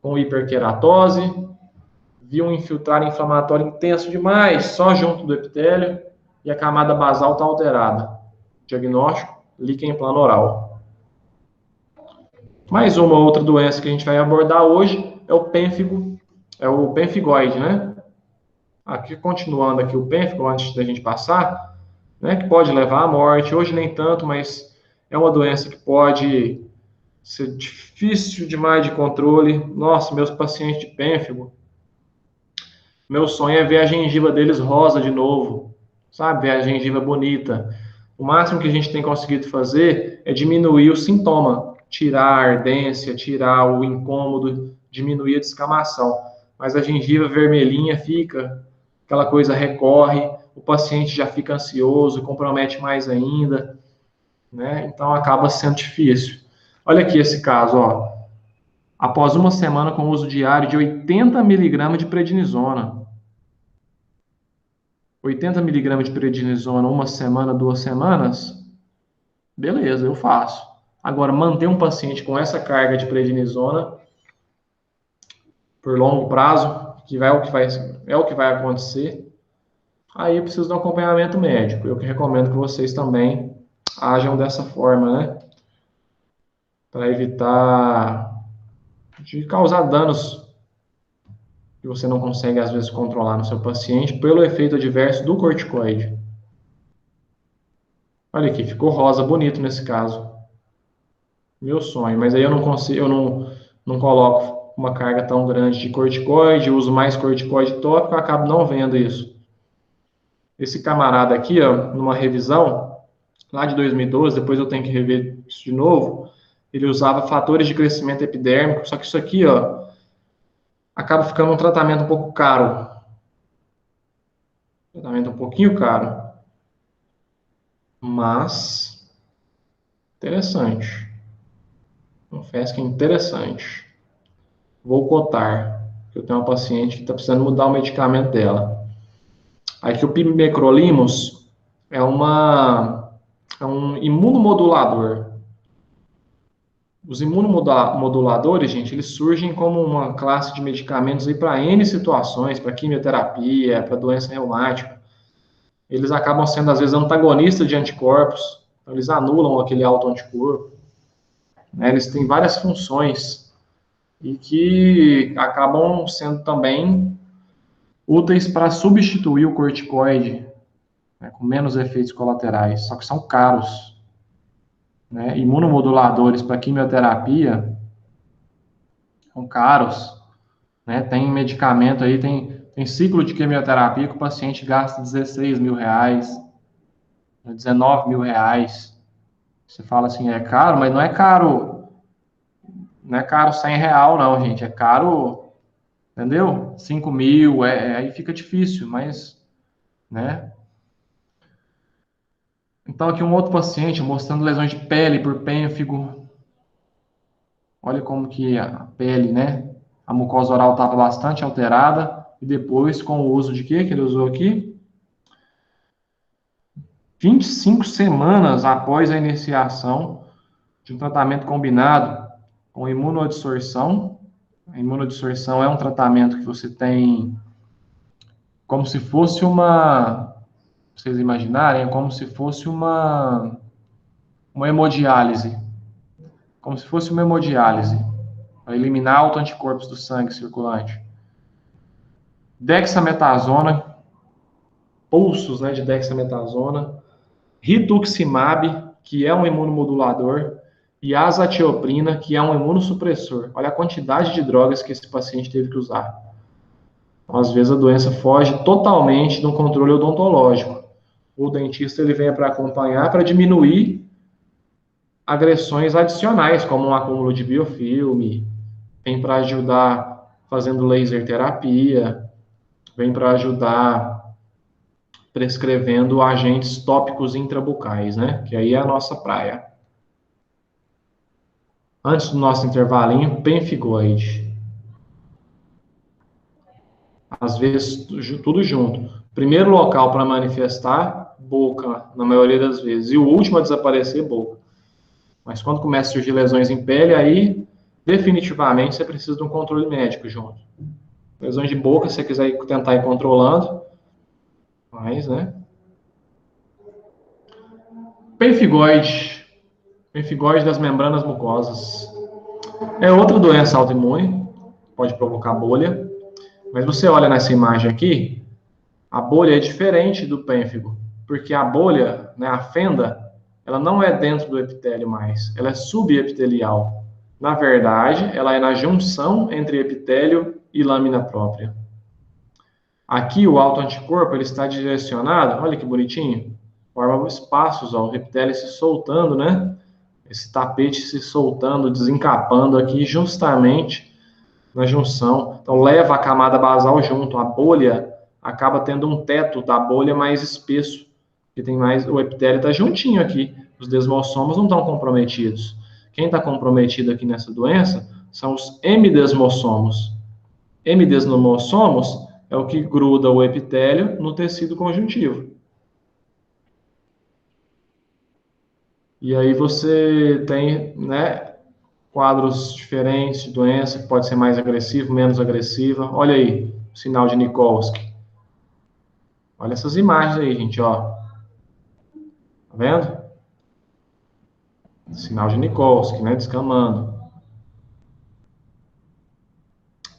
com hiperqueratose, vi um infiltrado inflamatório intenso demais, só junto do epitélio, e a camada basal está alterada. Diagnóstico, líquen plano oral. Mais uma outra doença que a gente vai abordar hoje é o pênfigo, é o pênfigoide, né? Aqui, continuando aqui o pênfigo, antes da gente passar, né, que pode levar à morte, hoje nem tanto, mas é uma doença que pode ser difícil demais de controle. Nossa, meus pacientes de pênfigo, meu sonho é ver a gengiva deles rosa de novo, sabe? Ver a gengiva bonita. O máximo que a gente tem conseguido fazer é diminuir o sintoma, tirar a ardência, tirar o incômodo, diminuir a descamação. Mas a gengiva vermelhinha fica, aquela coisa recorre, o paciente já fica ansioso, compromete mais ainda, né? Então acaba sendo difícil. Olha aqui esse caso, ó. Após uma semana com uso diário de 80 mg de prednisona. 80 mg de prednisona, uma semana, 2 semanas, beleza, eu faço. Agora, manter um paciente com essa carga de prednisona por longo prazo, que é o que vai acontecer, aí eu preciso de um acompanhamento médico. Eu que recomendo que vocês também ajam dessa forma, né? Para evitar de causar danos que você não consegue, às vezes, controlar no seu paciente pelo efeito adverso do corticoide. Olha aqui, ficou rosa bonito nesse caso. Meu sonho, mas aí eu não consigo, não coloco uma carga tão grande de corticoide, uso mais corticoide tópico, eu acabo não vendo isso. Esse camarada aqui, ó, numa revisão, lá de 2012, depois eu tenho que rever isso de novo, ele usava fatores de crescimento epidérmico, só que isso aqui, ó, acaba ficando um tratamento um pouco caro. Tratamento um pouquinho caro. Mas, interessante. Confesso que é interessante. Vou cotar. Eu tenho uma paciente que está precisando mudar o medicamento dela. Aqui o pimecrolimus é um imunomodulador. Os imunomoduladores, gente, eles surgem como uma classe de medicamentos para N situações, para quimioterapia, para doença reumática. Eles acabam sendo, às vezes, antagonistas de anticorpos. Então, eles anulam aquele autoanticorpo. Né? Eles têm várias funções e que acabam sendo também úteis para substituir o corticoide, né, com menos efeitos colaterais, só que são caros. Né? Imunomoduladores para quimioterapia são caros. Né? Tem medicamento aí, tem ciclo de quimioterapia que o paciente gasta R$16 mil, R$19 mil. Você fala assim, é caro, mas não é caro R$100 não, gente, é caro, entendeu? 5 mil, aí fica difícil, mas, né? Então, aqui um outro paciente mostrando lesões de pele por pênfigo. Olha como que a pele, né? A mucosa oral estava bastante alterada. E depois, com o uso de quê que ele usou aqui? 25 semanas após a iniciação de um tratamento combinado com imunodissorção. A imunodissorção é um tratamento que você tem como se fosse uma... Vocês imaginarem, é como se fosse uma hemodiálise. Como se fosse uma hemodiálise, para eliminar autoanticorpos do sangue circulante. Dexametasona, pulsos, né, de dexametasona. Rituximab, que é um imunomodulador, e azatioprina, que é um imunossupressor. Olha a quantidade de drogas que esse paciente teve que usar. Então, às vezes a doença foge totalmente do controle odontológico. O dentista ele vem para acompanhar, para diminuir agressões adicionais, como um acúmulo de biofilme, vem para ajudar fazendo laser terapia, vem para ajudar prescrevendo agentes tópicos intrabucais, né? Que aí é a nossa praia. Antes do nosso intervalinho, pemfigoide. Às vezes, tudo junto. Primeiro local para manifestar, boca, na maioria das vezes. E o último a desaparecer, boca. Mas quando começa a surgir lesões em pele, aí, definitivamente, você precisa de um controle médico junto. Lesões de boca, se você quiser tentar ir controlando, mas, né? Pemfigoide. Pemfigoide das membranas mucosas. É outra doença autoimune, pode provocar bolha. Mas você olha nessa imagem aqui, a bolha é diferente do pênfigo, porque a bolha, né, a fenda, ela não é dentro do epitélio mais, ela é subepitelial. Na verdade, ela é na junção entre epitélio e lâmina própria. Aqui o autoanticorpo ele está direcionado, olha que bonitinho, forma espaços, ó, o epitélio se soltando, né? Esse tapete se soltando, desencapando aqui justamente na junção. Então leva a camada basal junto, a bolha acaba tendo um teto da bolha mais espesso, que tem mais, o epitélio está juntinho aqui, os desmossomos não estão comprometidos. Quem está comprometido aqui nessa doença são os hemidesmossomos. Hemidesmossomos é o que gruda o epitélio no tecido conjuntivo. E aí você tem, né, quadros diferentes de doença, que pode ser mais agressivo, menos agressiva. Olha aí, o sinal de Nikolsky. Olha essas imagens aí, gente, ó. Tá vendo? Sinal de Nikolsky, né, descamando.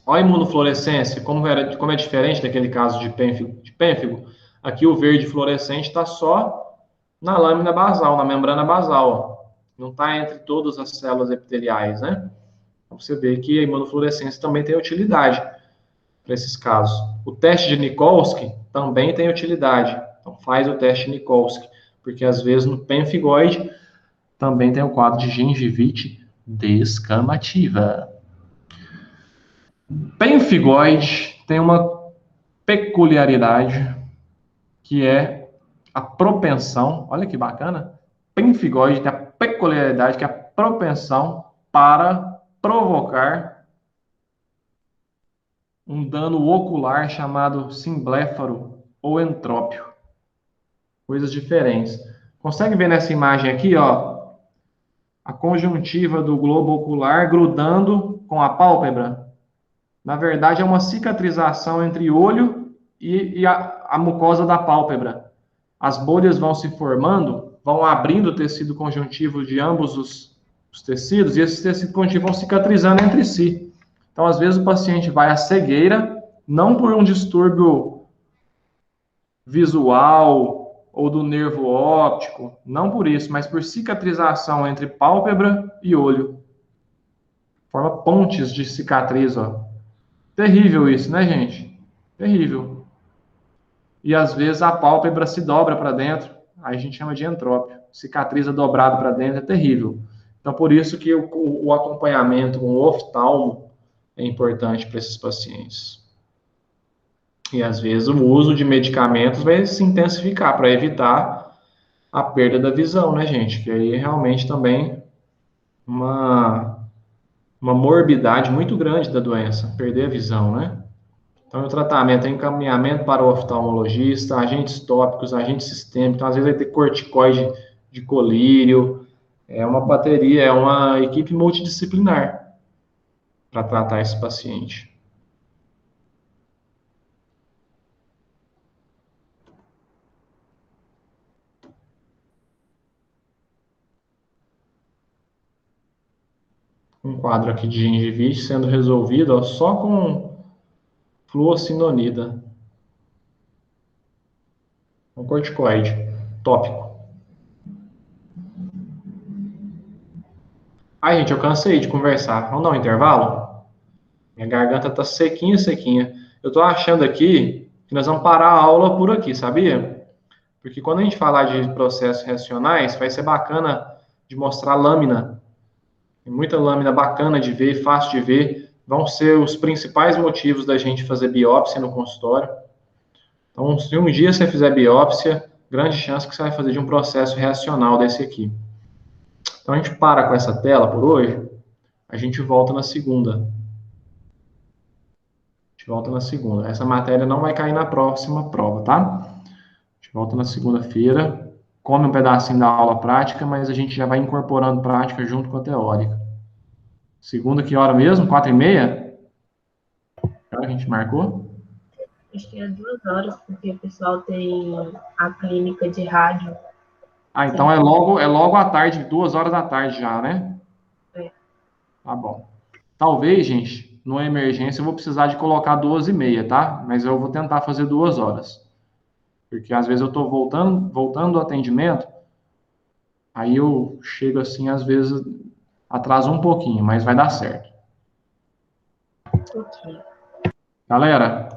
Olha a imunofluorescência, como é diferente daquele caso de pênfigo. Aqui o verde fluorescente está só na lâmina basal, na membrana basal, ó. Não está entre todas as células epiteliais, né? Então, você vê que a imunofluorescência também tem utilidade para esses casos. O teste de Nikolsky também tem utilidade. Então, faz o teste de Nikolsky, porque às vezes no pemfigoide também tem o quadro de gengivite descamativa. Pemfigoide tem uma peculiaridade que é a propensão, olha que bacana, pemfigoide tem a peculiaridade que é a propensão para provocar um dano ocular chamado simbléfaro ou entrópio. Coisas diferentes. Consegue ver nessa imagem aqui, ó, a conjuntiva do globo ocular grudando com a pálpebra? Na verdade, é uma cicatrização entre olho e a mucosa da pálpebra. As bolhas vão se formando, vão abrindo o tecido conjuntivo de ambos os tecidos, e esses tecidos conjuntivos vão cicatrizando entre si. Então, às vezes, o paciente vai à cegueira, não por um distúrbio visual ou do nervo óptico, não por isso, mas por cicatrização entre pálpebra e olho. Forma pontes de cicatriz, ó. Terrível isso, né, gente? Terrível. E às vezes a pálpebra se dobra para dentro, aí a gente chama de entrópio. Cicatriza dobrado para dentro é terrível. Então, por isso que o acompanhamento com o oftalmo é importante para esses pacientes. E às vezes o uso de medicamentos vai se intensificar para evitar a perda da visão, né, gente? Que aí é realmente também uma morbidade muito grande da doença, perder a visão, né? Então, o tratamento é encaminhamento para o oftalmologista, agentes tópicos, agentes sistêmicos, então, às vezes vai ter corticoide de colírio, é uma bateria, é uma equipe multidisciplinar para tratar esse paciente. Um quadro aqui de gengivite sendo resolvido, ó, só com fluocinonida, um corticoide tópico. Ai, gente, eu cansei de conversar. Vamos dar um intervalo? Minha garganta tá sequinha, sequinha. Eu tô achando aqui que nós vamos parar a aula por aqui, sabia? Porque quando a gente falar de processos reacionais, vai ser bacana de mostrar lâmina. Tem muita lâmina bacana de ver, fácil de ver. Vão ser os principais motivos da gente fazer biópsia no consultório. Então, se um dia você fizer biópsia, grande chance que você vai fazer de um processo reacional desse aqui. Então, a gente para com essa tela por hoje. A gente volta na segunda. A gente volta na segunda. Essa matéria não vai cair na próxima prova, tá? A gente volta na segunda-feira. Come um pedacinho da aula prática, mas a gente já vai incorporando prática junto com a teórica. Segunda, que hora mesmo? 4h30? Que hora que a gente marcou? Acho que é 2 horas, porque o pessoal tem a clínica de rádio. Ah, então é logo à tarde, 2 horas da tarde já, né? É. Tá bom. Talvez, gente, numa emergência eu vou precisar de colocar 2h30, tá? Mas eu vou tentar fazer 2 horas. Porque às vezes eu tô voltando do atendimento, aí eu chego assim, às vezes atraso um pouquinho, mas vai dar certo. Ok. Galera,